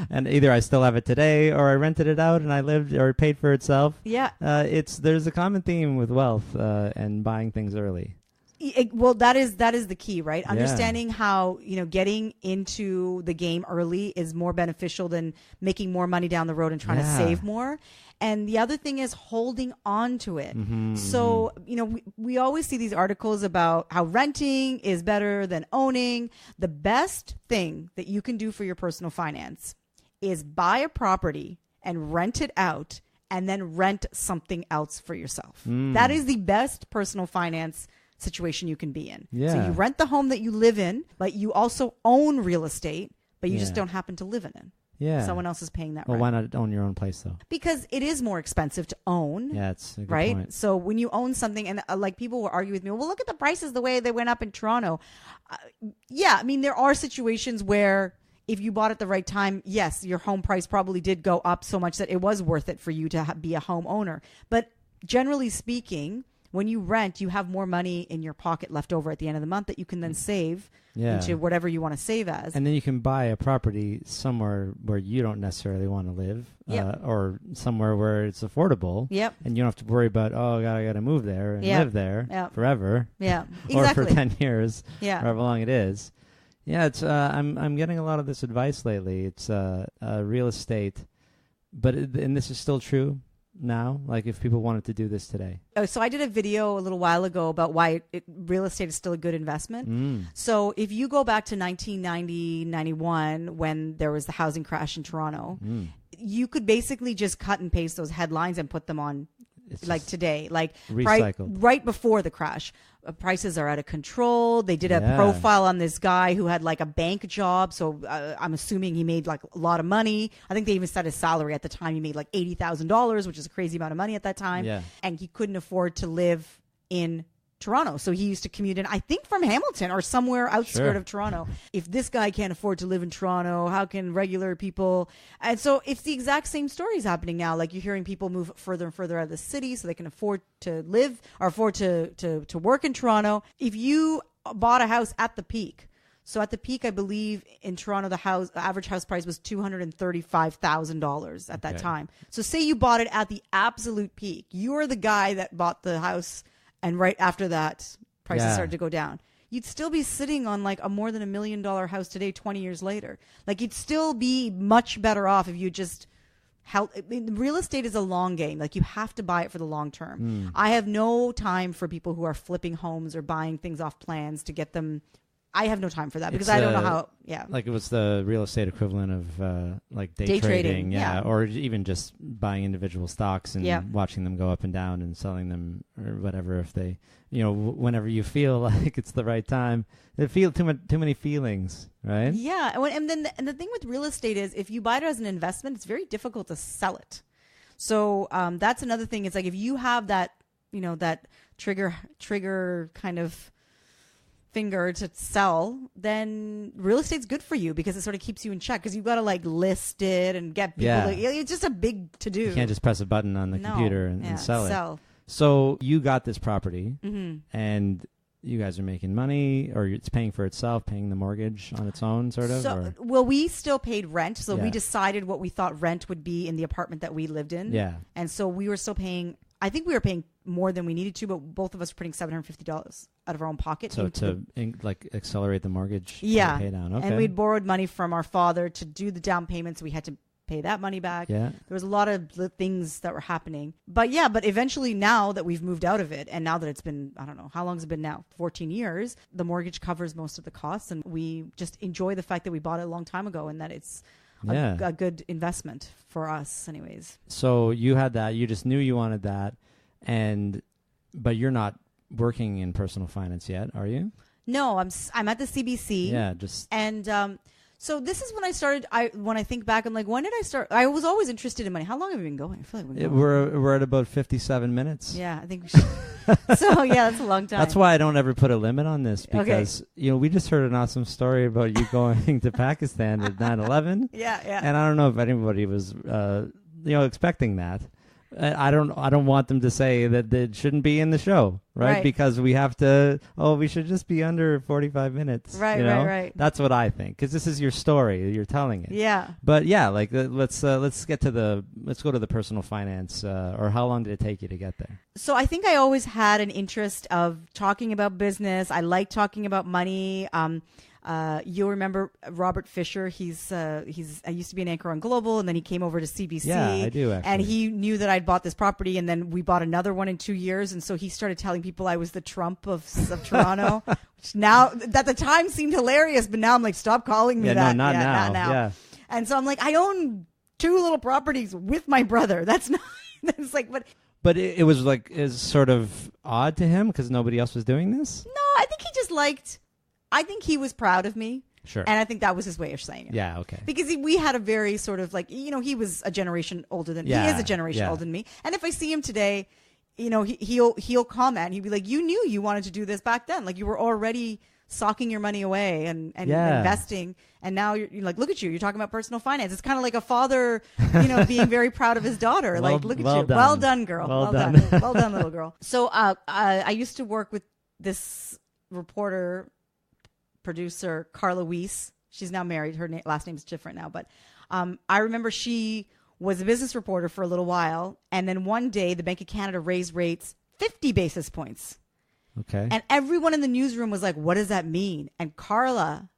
and either I still have it today or I rented it out and I lived or paid for itself. Yeah. There's a common theme with wealth and buying things early. Well, that is the key, right? Yeah. Understanding how, getting into the game early is more beneficial than making more money down the road and trying to save more. And the other thing is holding on to it. So, we always see these articles about how renting is better than owning. The best thing that you can do for your personal finance is buy a property and rent it out and then rent something else for yourself. That is the best personal finance situation you can be in. Yeah. So you rent the home that you live in, but you also own real estate, but you just don't happen to live in it. Yeah. Someone else is paying that Well, rent. why not own your own place, though? Because it is more expensive to own. Yeah, it's a good right? point. So when you own something, and like people will argue with me, well, look at the prices the way they went up in Toronto. There are situations where if you bought at the right time, yes, your home price probably did go up so much that it was worth it for you to be a home owner. But generally speaking, when you rent, you have more money in your pocket left over at the end of the month that you can then save into whatever you want to save as. And then you can buy a property somewhere where you don't necessarily want to live, or somewhere where it's affordable. Yep. And you don't have to worry about, I got to move there and live there forever. Yeah, exactly. Or for 10 years, yeah, however long it is. Yeah, it's. I'm getting a lot of this advice lately. It's real estate, and this is still true now. Like if people wanted to do this today. Oh, so I did a video a little while ago about why real estate is still a good investment. So if you go back to 1990, 91, when there was the housing crash in Toronto, you could basically just cut and paste those headlines and put them on like today, like right before the crash. Prices are out of control. They did a profile on this guy who had like a bank job. So I'm assuming he made like a lot of money. I think they even said his salary at the time. He made like $80,000, which is a crazy amount of money at that time. Yeah. And he couldn't afford to live in Toronto. So he used to commute in, I think, from Hamilton or somewhere outskirt of Toronto. If this guy can't afford to live in Toronto, how can regular people? And so it's the exact same stories happening now. Like you're hearing people move further and further out of the city so they can afford to live or afford to work in Toronto. If you bought a house at the peak, so at the peak, I believe in Toronto, the average house price was $235,000 at that time. So say you bought it at the absolute peak. You're the guy that bought the house, and right after that, prices started to go down. You'd still be sitting on like a more than $1 million house today, 20 years later. Like you'd still be much better off if you just held. Real estate is a long game. Like you have to buy it for the long term. I have no time for people who are flipping homes or buying things off plans to get them. I have no time for that because I don't know how. Yeah, like it was the real estate equivalent of like day trading. Yeah, or even just buying individual stocks and watching them go up and down and selling them or whatever. If they, whenever you feel like it's the right time, they feel too many feelings, right? Yeah, and the thing with real estate is if you buy it as an investment, it's very difficult to sell it. So that's another thing. It's like if you have that, that trigger kind of finger to sell, then real estate's good for you because it sort of keeps you in check because you've got to like list it and get people it's just a big to do. You can't just press a button on the computer and sell it. So you got this property and you guys are making money, or it's paying for itself, paying the mortgage on its own, sort of? Well, we still paid rent. So we decided what we thought rent would be in the apartment that we lived in. Yeah. And so we were still paying, I think we were paying more than we needed to, but both of us were putting $750 out of our own pocket. So to accelerate the mortgage pay down. Okay. And we'd borrowed money from our father to do the down payments. We had to pay that money back. Yeah. There was a lot of things that were happening. But eventually now that we've moved out of it, and now that it's been, I don't know, how long has it been now? 14 years. The mortgage covers most of the costs, and we just enjoy the fact that we bought it a long time ago and that it's a good investment for us anyways. So you had that. You just knew you wanted that. But you're not working in personal finance yet, are you? No, I'm at the CBC. Yeah, so this is when I started. When I think back, I'm like, when did I start? I was always interested in money. How long have we been going? I feel like we're at about 57 minutes. Yeah, I think we should. So that's a long time. That's why I don't ever put a limit on this because we just heard an awesome story about you going to Pakistan at 9/11. Yeah. And I don't know if anybody was expecting that. I don't want them to say that it shouldn't be in the show, right? Because we have to. Oh, we should just be under 45 minutes. Right, right. That's what I think, because this is your story. You're telling it. Yeah. But yeah, like let's go to the personal finance. Or how long did it take you to get there? So I think I always had an interest of talking about business. I like talking about money. You'll remember Robert Fisher. I used to be an anchor on Global, and then he came over to CBC. Yeah, I do, actually. And he knew that I'd bought this property, and then we bought another one in 2 years. And so he started telling people I was the Trump of Toronto, which now, at the time seemed hilarious, but now I'm like, stop calling me that. No, not now. Yeah. And so I'm like, I own 2 little properties with my brother. That's not, it's like, But it was like, is sort of odd to him because nobody else was doing this? No, I think he just I think he was proud of me. Sure. And I think that was his way of saying it. Yeah, okay. Because we had a very sort of like, he was a generation older than he is a generation older than me. And if I see him today, he'll comment and he'll be like, you knew you wanted to do this back then. Like you were already socking your money away and investing. And now you're like, look at you. You're talking about personal finance. It's kind of like a father, being very proud of his daughter. Like, look at you. Done. Well done, girl. Well done. Well done, little girl. So I used to work with this producer, Carla Weiss. She's now married. Her last name is different now. But I remember she was a business reporter for a little while. And then one day, the Bank of Canada raised rates 50 basis points. Okay. And everyone in the newsroom was like, what does that mean? And Carla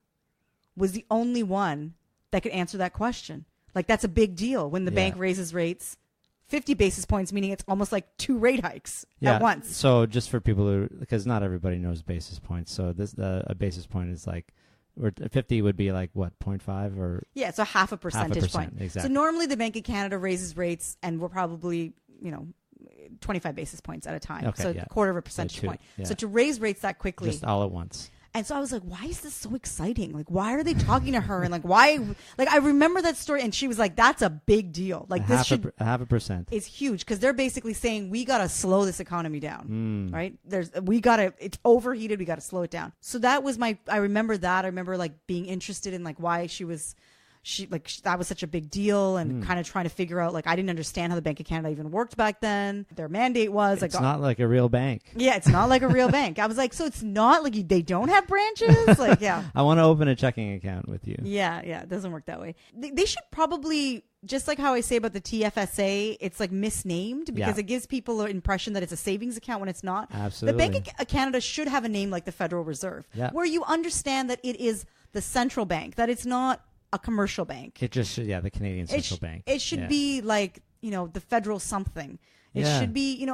was the only one that could answer that question. Like, that's a big deal when the bank raises rates 50 basis points, meaning it's almost like 2 rate hikes at once. So just for people because not everybody knows basis points. So a basis point is like, or 50 would be like what, 0.5 or? Yeah, so half a percentage point. Exactly. So normally the Bank of Canada raises rates and we're probably, 25 basis points at a time. Okay, so a quarter of a percentage point. Yeah. So to raise rates that quickly. Just all at once. And so I was like, why is this so exciting? Like, why are they talking to her? And like, why? Like, I remember that story. And she was like, that's a big deal. Like, half a percent. It's huge because they're basically saying we got to slow this economy down. Right? It's overheated. We got to slow it down. So that was I remember that. I remember like being interested in like why that was such a big deal and kind of trying to figure out, like, I didn't understand how the Bank of Canada even worked back then. Their mandate was it's not like a real bank. Yeah, it's not like a real bank. I was like, so it's not like they don't have branches? Like, yeah. I want to open a checking account with you. Yeah, it doesn't work that way. They should probably, just like how I say about the TFSA, it's like misnamed because it gives people an impression that it's a savings account when it's not. Absolutely. The Bank of Canada should have a name like the Federal Reserve, where you understand that it is the central bank, that it's not a commercial bank. It just should, the Canadian Central Bank. It should be like, the federal something. It should be,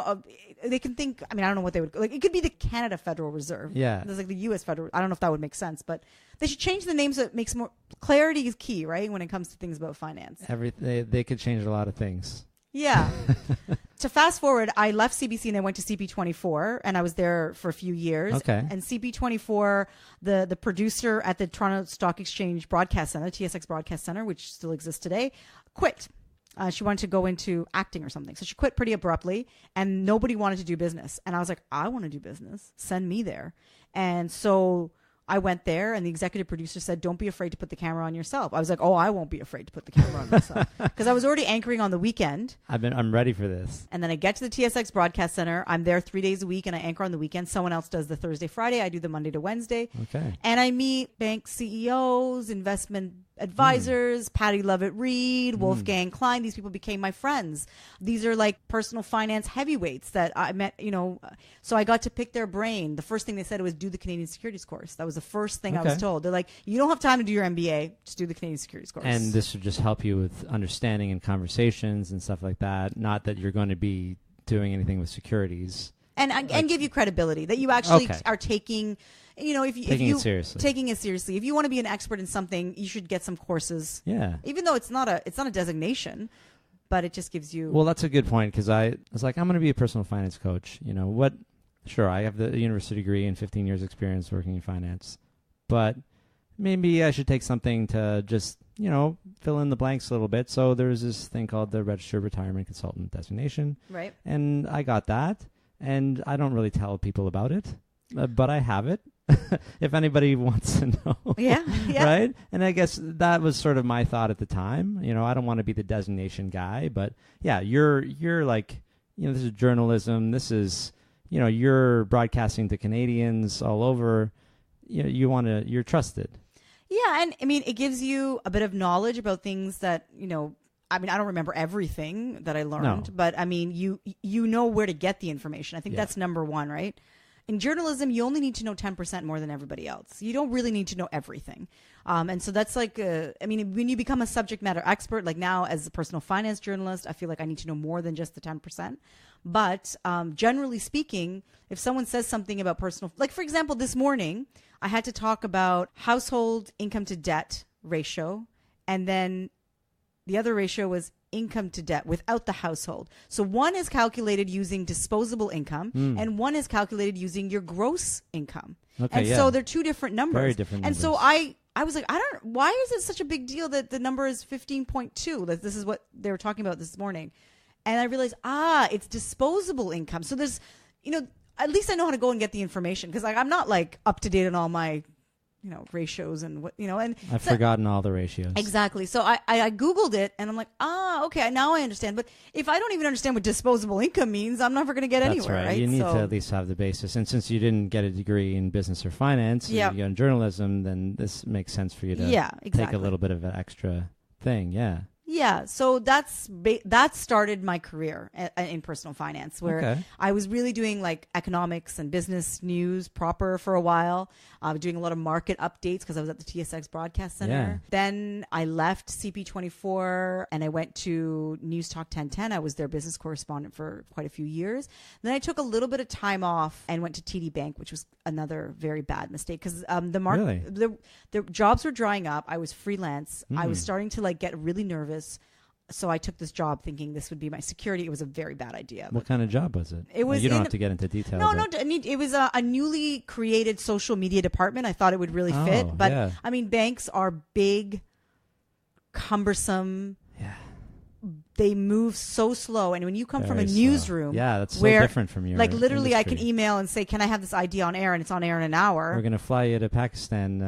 they can think, I don't know what they would, like, it could be the Canada Federal Reserve. Yeah. There's like the U.S. Federal, I don't know if that would make sense, but they should change the names so it makes more, clarity is key, right? When it comes to things about finance. They could change a lot of things. Yeah. To fast forward, I left CBC and I went to CP24 and I was there for a few years. Okay. And CP24, the producer at the Toronto Stock Exchange Broadcast Center, TSX Broadcast Center, which still exists today, quit. She wanted to go into acting or something. So she quit pretty abruptly and nobody wanted to do business. And I was like, I want to do business. Send me there. And so I went there and the executive producer said, don't be afraid to put the camera on yourself. I was like, oh, I won't be afraid to put the camera on myself. Because I was already anchoring on the weekend. I'm ready for this. And then I get to the TSX Broadcast Center. I'm there 3 days a week and I anchor on the weekend. Someone else does the Thursday, Friday. I do the Monday to Wednesday. Okay. And I meet bank CEOs, investment advisors, Patty Lovett-Reed, Wolfgang Klein. These people became my friends. These are like personal finance heavyweights that I met, so I got to pick their brain. The first thing they said was do the Canadian Securities course. That was the first thing I was told. They're like, you don't have time to do your MBA, just do the Canadian Securities course. And this would just help you with understanding and conversations and stuff like that. Not that you're going to be doing anything with securities. And give you credibility that you actually are taking, taking it seriously. Taking it seriously. If you want to be an expert in something, you should get some courses. Yeah. Even though it's not a designation, but it just gives you. Well, that's a good point because I was like, I'm going to be a personal finance coach. Sure, I have the university degree and 15 years experience working in finance, but maybe I should take something to just, fill in the blanks a little bit. So there's this thing called the Registered Retirement Consultant designation. Right. And I got that. And I don't really tell people about it, but I have it. if anybody wants to know. Yeah. Right? And I guess that was sort of my thought at the time. I don't want to be the designation guy, but yeah, you're like, this is journalism. This is, you're broadcasting to Canadians all over. You're trusted. Yeah, and I mean, it gives you a bit of knowledge about things that, I mean, I don't remember everything that I learned, but I mean, you know where to get the information. I think that's number one, right? In journalism, you only need to know 10% more than everybody else. You don't really need to know everything. And so that's like, I mean, when you become a subject matter expert, like now as a personal finance journalist, I feel like I need to know more than just the 10%. But generally speaking, if someone says something about personal, like for example, this morning, I had to talk about household income to debt ratio. And then the other ratio was income to debt without the household. So one is calculated using disposable income and one is calculated using your gross income. Okay, and so they're two different numbers. Very different numbers. And so I was like, why is it such a big deal that the number is 15.2? That this is what they were talking about this morning. And I realized, it's disposable income. So there's, at least I know how to go and get the information because I'm not like up to date on all my, ratios and what, and I've forgotten all the ratios. Exactly. So I Googled it and I'm like, okay, now I understand. But if I don't even understand what disposable income means, I'm never going to get anywhere. That's right. You need to at least have the basis. And since you didn't get a degree in business or finance, you got in journalism, then this makes sense for you to take a little bit of an extra thing. Yeah. Yeah, so that started my career in personal finance, where I was really doing like economics and business news proper for a while, doing a lot of market updates because I was at the TSX Broadcast Center. Yeah. Then I left CP24 and I went to News Talk 1010. I was their business correspondent for quite a few years. Then I took a little bit of time off and went to TD Bank, which was another very bad mistake because the jobs were drying up. I was freelance. I was starting to like get really nervous. So I took this job thinking this would be my security. It was a very bad idea. What kind of job was it? It was. You don't have to get into details. No. It was a newly created social media department. I thought it would really fit. But I mean, banks are big, cumbersome. Yeah. They move so slow, and when you come from a Very newsroom, that's so different from your like literally, industry. I can email and say, "Can I have this idea on air?" and it's on air in an hour. We're gonna fly you to Pakistan,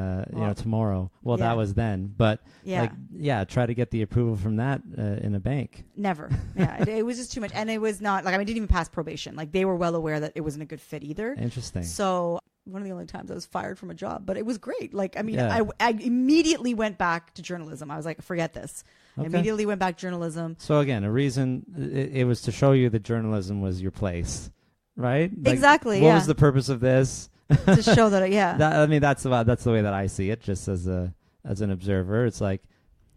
tomorrow. Well, that was then, but try to get the approval from that in a bank. Never. Yeah, it was just too much, and it was not like I didn't even pass probation. Like they were well aware that it wasn't a good fit either. Interesting. So one of the only times I was fired from a job, but it was great. Like I mean, I immediately went back to journalism. I was like, forget this. I immediately went back to journalism. So again, a reason it was to show you that journalism was your place, right? Like, exactly. What was the purpose of this? To show that, that's the way that I see it. Just as an observer, it's like,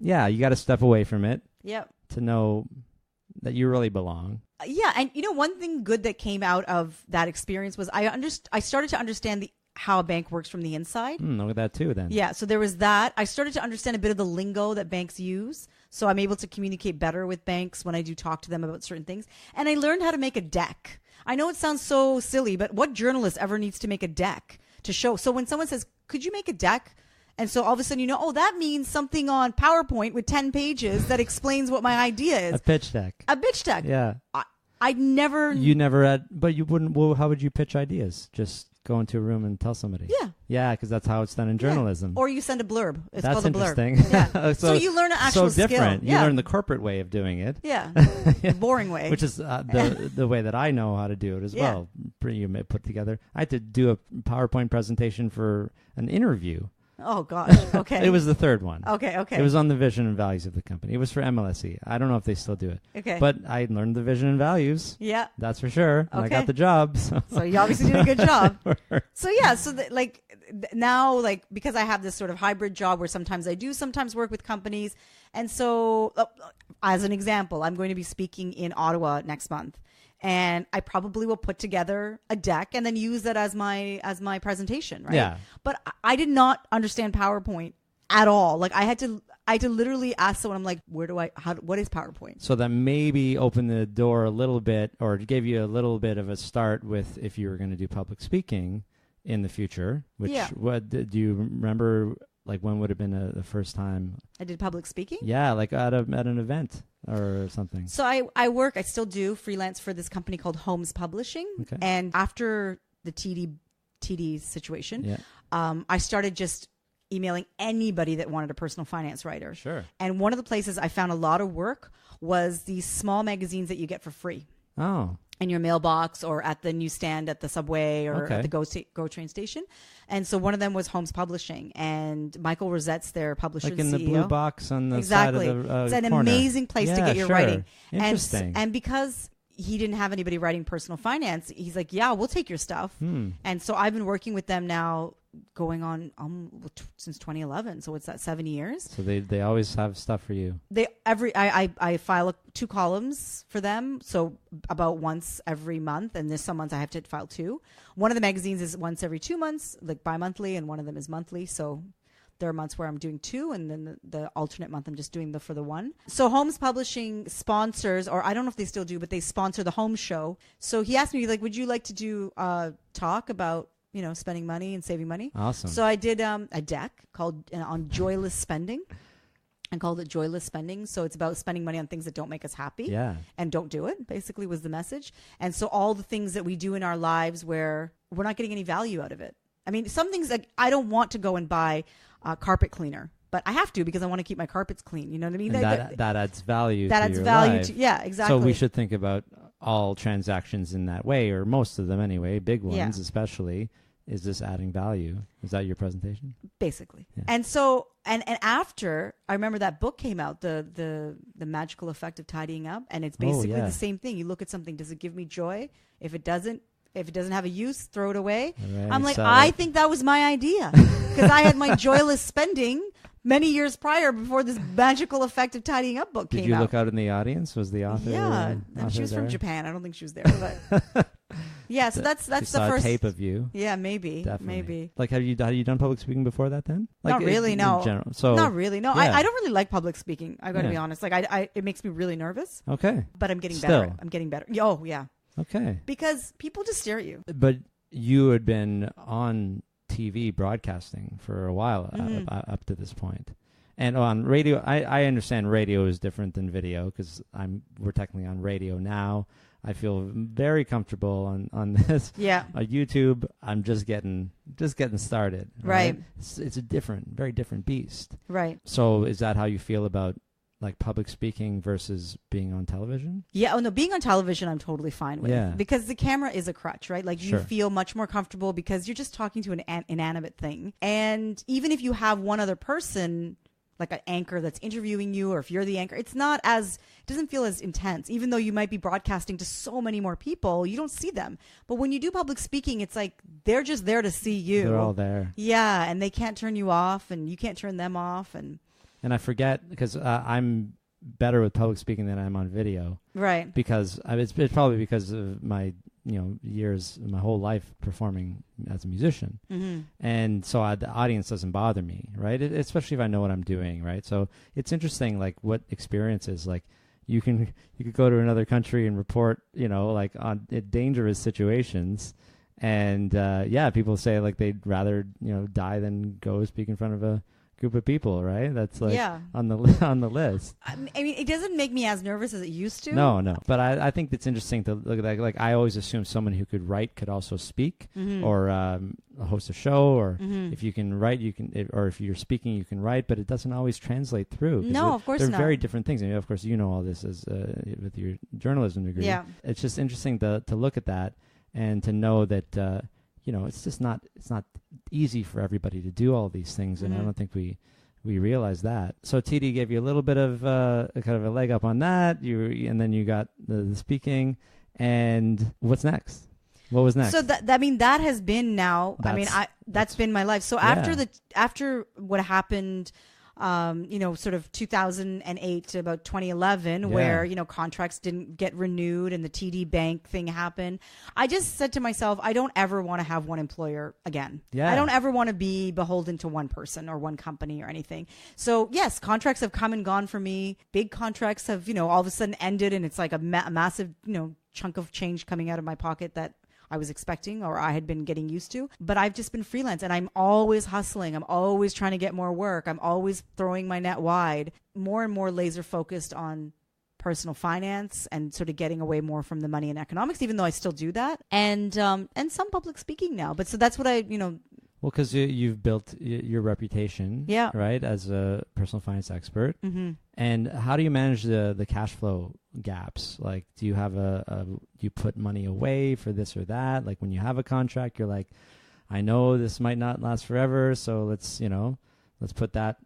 you got to step away from it. Yep. To know that you really belong. Yeah, and one thing good that came out of that experience was I started to understand how a bank works from the inside. Look at that too then. Yeah, so there was that. I started to understand a bit of the lingo that banks use. So I'm able to communicate better with banks when I do talk to them about certain things. And I learned how to make a deck. I know it sounds so silly, but what journalist ever needs to make a deck to show? So when someone says, could you make a deck? And so all of a sudden, that means something on PowerPoint with 10 pages that explains what my idea is. A pitch deck. A pitch deck. Yeah. I never... You never had... But you wouldn't... Well, how would you pitch ideas? Just go into a room and tell somebody. Yeah. Yeah, because that's how it's done in journalism. Or you send a blurb. It's that's called a blurb. Interesting. Yeah. so you learn an actual skill. So different. Skill. You learn the corporate way of doing it. Yeah. The boring way. Which is the way that I know how to do it as well. You may put together. I had to do a PowerPoint presentation for an interview. Oh, gosh. Okay. It was the third one. Okay. It was on the vision and values of the company. It was for MLSE. I don't know if they still do it. Okay. But I learned the vision and values. Yeah. That's for sure. And I got the job. So you obviously did a good job. So, now, because I have this sort of hybrid job where sometimes I do sometimes work with companies. And so, as an example, I'm going to be speaking in Ottawa next month. And I probably will put together a deck and then use that as my presentation, right? Yeah. But I did not understand PowerPoint at all. Like I had to literally ask someone, I'm like, what is PowerPoint? So that maybe opened the door a little bit or gave you a little bit of a start with if you were going to do public speaking in the future, what do you remember? Like when would have been the first time I did public speaking? Yeah, like at an event or something. So I still do freelance for this company called Holmes Publishing. Okay. And after the TD TD's situation, Yeah. I started just emailing anybody that wanted a personal finance writer. Sure. And one of the places I found a lot of work was these small magazines that you get for free. Oh. In your mailbox or at the newsstand at the subway or at the Go train station. And so one of them was Holmes Publishing, and Michael Rosette's their publisher Like in and the CEO. blue box on the Exactly. side of the It's an corner. amazing place to get your writing. Interesting. And because he didn't have anybody writing personal finance, he's like, yeah, we'll take your stuff. And so I've been working with them now going on since 2011. So what's that, 7 years? So they always have stuff for you. I file 2 columns for them, so about once every month, and there's some months I have to file 2. One of the magazines is once every 2 months, like bi-monthly, and one of them is monthly. So there are months where I'm doing 2, and then the alternate month I'm just doing for the 1. So Holmes Publishing sponsors, or I don't know if they still do, but they sponsor the Holmes Show. So he asked me, like, would you like to do a talk about spending money and saving money? Awesome. So I did a deck called on joyless spending. I called it Joyless Spending. So it's about spending money on things that don't make us happy. Yeah. And don't do it, basically, was the message. And so all the things that we do in our lives where we're not getting any value out of it. I mean, some things, like, I don't want to go and buy a carpet cleaner, but I have to because I want to keep my carpets clean. You know what I mean? And that adds value that to adds your value life. to, yeah, exactly. So we should think about all transactions in that way, or most of them anyway, big ones especially. Is this adding value? Is that your presentation? Basically. Yeah. And so, and after, I remember that book came out, the Magical Effect of Tidying Up, and it's basically the same thing. You look at something, does it give me joy? If it doesn't have a use, throw it away. Right, I'm like, I think that was my idea because I had my joyless spending many years prior before this Magical Effect of Tidying Up book came out. Did you look out in the audience? Was the author? Yeah, author she was there? from Japan. I don't think she was there, but yeah. So that's She the saw first a tape of you. Yeah, maybe, Definitely. maybe. Like, had you done public speaking before that? Then, like, Not really, no. In general. So Not really, no. yeah. I don't really like public speaking. I got to be honest. Like, it makes me really nervous. Okay. But I'm getting Still. better. I'm getting better. Oh, yeah. Okay. Because people just stare at you. But you had been on TV broadcasting for a while up to this point. And on radio, I understand radio is different than video because we're technically on radio now. I feel very comfortable on this. Yeah. YouTube, I'm just getting started. Right. It's a very different beast. Right. So is that how you feel about like public speaking versus being on television? Yeah. Oh no, being on television, I'm totally fine with. Yeah. Because the camera is a crutch, right? Like Sure. you feel much more comfortable because you're just talking to an inanimate thing. And even if you have one other person, like an anchor that's interviewing you, or if you're the anchor, it doesn't feel as intense. Even though you might be broadcasting to so many more people, you don't see them. But when you do public speaking, it's like they're just there to see you. They're all there. Yeah, and they can't turn you off, and you can't turn them off, and I forget because I'm better with public speaking than I'm on video. right. Because it's probably because of my years, my whole life performing as a musician, and so the audience doesn't bother me, right? Especially if I know what I'm doing, right? So it's interesting, like what experiences, like you could go to another country and report, like on dangerous situations, and people say like they'd rather die than go speak in front of a group of people, right? That's like on the list. I mean, it doesn't make me as nervous as it used to. No. But I think it's interesting to look at that. Like I always assume someone who could write could also speak or host a show, or if you can write, you can, or if you're speaking, you can write. But it doesn't always translate through. No, of course they're not. very different things. And of course, all this as with your journalism degree. Yeah. It's just interesting to look at that and to know that it's just not easy for everybody to do all these things, and I don't think we realize that. So TD gave you a little bit of kind of a leg up on that. And then you got the speaking. And what's next? What was next? So that has been now. That's been my life. So after what happened, sort of 2008 to about 2011, where contracts didn't get renewed and the TD Bank thing happened, I just said to myself, I don't ever want to have one employer again. Yeah. I don't ever want to be beholden to one person or one company or anything. So yes, contracts have come and gone for me. Big contracts have all of a sudden ended, and it's like a massive chunk of change coming out of my pocket that I was expecting or I had been getting used to. But I've just been freelance, and I'm always hustling. I'm always trying to get more work. I'm always throwing my net wide, more and more laser focused on personal finance and sort of getting away more from the money and economics, even though I still do that, and some public speaking now. But so that's what I. Well, because you've built your reputation, right, as a personal finance expert. Mm-hmm. And how do you manage the cash flow gaps? Like, do you have do you put money away for this or that? Like, when you have a contract, you're like, I know this might not last forever, so let's put that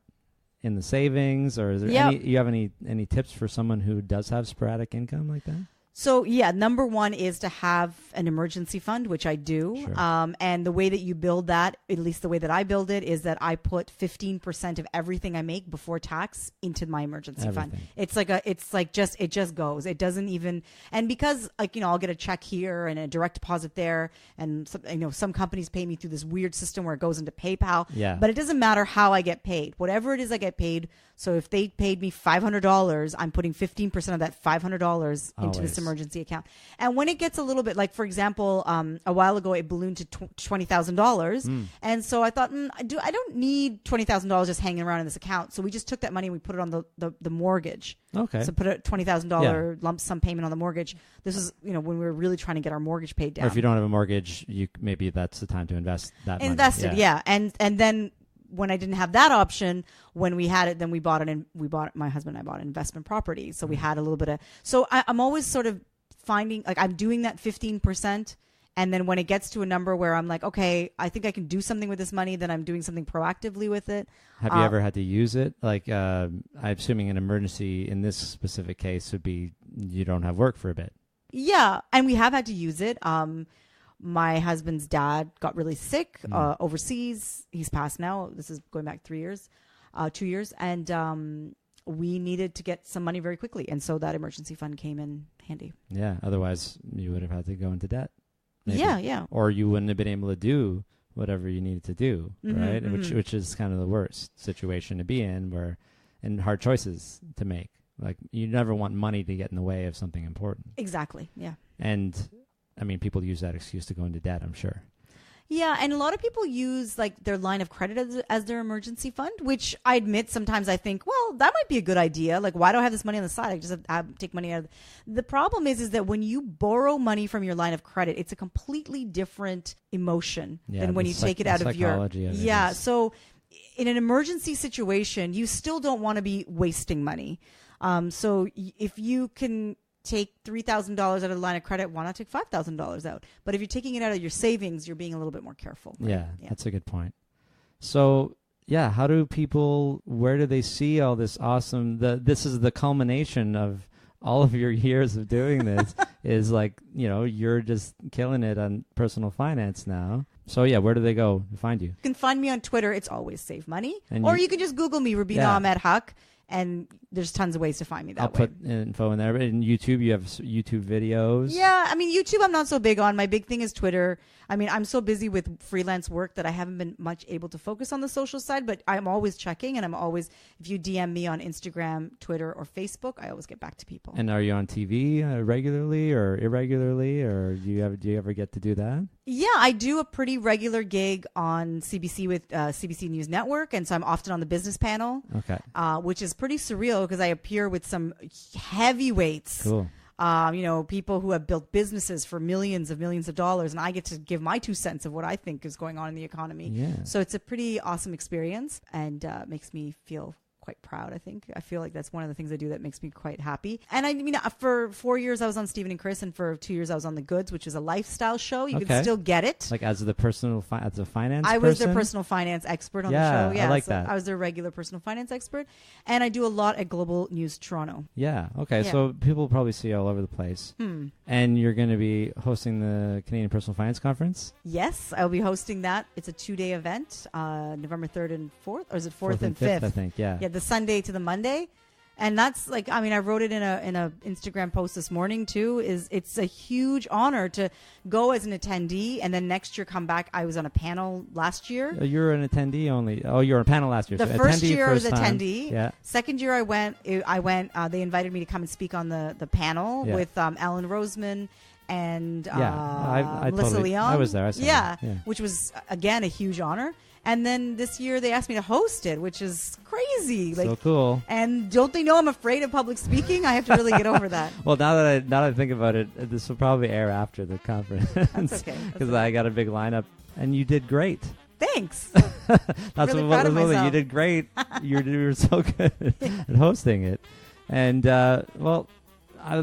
in the savings. Or is there you have any tips for someone who does have sporadic income like that? So, number one is to have an emergency fund, which I do. Sure. And the way that you build that, at least the way that I build it, is that I put 15% of everything I make before tax into my emergency fund. It just goes. It doesn't even, and because I'll get a check here and a direct deposit there, and some companies pay me through this weird system where it goes into PayPal. Yeah. But it doesn't matter how I get paid. Whatever it is I get paid. So if they paid me $500, I'm putting 15% of that $500 into this emergency account. And when it gets a little bit, like for example, a while ago it ballooned to $20,000, and so I thought, I don't need $20,000 just hanging around in this account. So we just took that money and we put it on the mortgage. Okay. So put a $20,000 lump sum payment on the mortgage. This is when we were really trying to get our mortgage paid down. Or if you don't have a mortgage, maybe that's the time to invest that money. Invested, yeah. And then when I didn't have that option, when we had it, then my husband and I bought an investment property. So we had a little bit of, so I'm always sort of finding, like I'm doing that 15%. And then when it gets to a number where I'm like, okay, I think I can do something with this money, then I'm doing something proactively with it. Have you ever had to use it? Like, I'm assuming an emergency in this specific case would be you don't have work for a bit. Yeah. And we have had to use it. My husband's dad got really sick overseas. He's passed now. This is going back 2 years. And we needed to get some money very quickly. And so that emergency fund came in handy. Yeah. Otherwise, you would have had to go into debt. Maybe. Yeah. Or you wouldn't have been able to do whatever you needed to do, right? Mm-hmm. Which is kind of the worst situation to be in, and hard choices to make. Like, you never want money to get in the way of something important. Exactly. Yeah. And I mean, people use that excuse to go into debt, I'm sure. Yeah, and a lot of people use like their line of credit as their emergency fund, which I admit sometimes I think, well, that might be a good idea. Like, why do I have this money on the side? I just have to take money out. The problem is that when you borrow money from your line of credit, it's a completely different emotion than when you take it out of your. Yeah, so in an emergency situation, you still don't want to be wasting money. So if you can take $3,000 out of the line of credit, why not take $5,000 out? But if you're taking it out of your savings, you're being a little bit more careful. Right? Yeah, that's a good point. So, how do people, where do they see all this awesome, this is the culmination of all of your years of doing this, is like, you're just killing it on personal finance now. So, where do they go to find you? You can find me on Twitter. It's always Save Money. Or you can just Google me, Rubina Ahmed-Haq. And there's tons of ways to find me that way. I'll put info in there. But in YouTube, you have YouTube videos. Yeah, I mean, YouTube I'm not so big on. My big thing is Twitter. I mean, I'm so busy with freelance work that I haven't been much able to focus on the social side, but I'm always checking, and I'm always, if you DM me on Instagram, Twitter, or Facebook, I always get back to people. And are you on TV regularly or irregularly, or do you ever get to do that? Yeah, I do a pretty regular gig on CBC with CBC News Network, and so I'm often on the business panel, which is pretty surreal because I appear with some heavyweights. Cool. People who have built businesses for millions of dollars, and I get to give my 2 cents of what I think is going on in the economy. Yeah. So it's a pretty awesome experience, and makes me feel quite proud. I feel like that's one of the things I do that makes me quite happy. And I mean, for 4 years I was on Stephen and Chris, and for 2 years I was on The Goods, which is a lifestyle show. You can still get it. Like as a finance I was their personal finance expert on the show. Yeah, I like that. I was their regular personal finance expert, and I do a lot at Global News Toronto. Yeah. Okay. Yeah. So people probably see you all over the place. And you're going to be hosting the Canadian Personal Finance Conference? Yes, I'll be hosting that. It's a 2-day event, November 3rd and 4th, or is it 4th and 5th? I think. Yeah. Yeah. The Sunday to the Monday. And that's like, I mean, I wrote it in a Instagram post this morning too, it's a huge honor to go as an attendee and then next year come back. I was on a panel last year. You're an attendee only. Oh, you were on a panel last year. The so first year I was time. attendee. Yeah. Second year I went, they invited me to come and speak on the panel with Alan Roseman and Melissa Leon. I was there. I saw that. Which was, again, a huge honor. And then this year they asked me to host it, which is crazy. So cool. And don't they know I'm afraid of public speaking? I have to really get over that. Well, now that I think about it, this will probably air after the conference. That's okay. Because I got a big lineup, and you did great. Thanks. That's really what proud of was myself. You did great. You were so good at hosting it. And,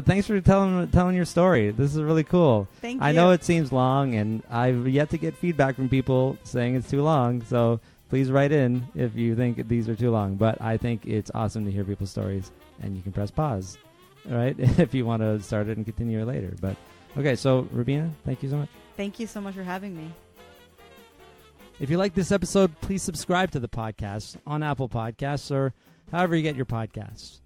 thanks for telling your story. This is really cool. Thank you. I know it seems long, and I've yet to get feedback from people saying it's too long. So please write in if you think these are too long. But I think it's awesome to hear people's stories, and you can press pause, all right, if you want to start it and continue it later. But okay, so Rubina, thank you so much. Thank you so much for having me. If you like this episode, please subscribe to the podcast on Apple Podcasts or however you get your podcasts.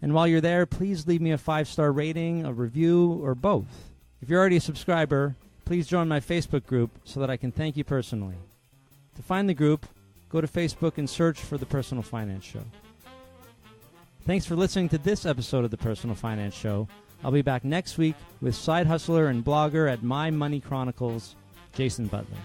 And while you're there, please leave me a 5-star rating, a review, or both. If you're already a subscriber, please join my Facebook group so that I can thank you personally. To find the group, go to Facebook and search for The Personal Finance Show. Thanks for listening to this episode of The Personal Finance Show. I'll be back next week with side hustler and blogger at My Money Chronicles, Jason Butler.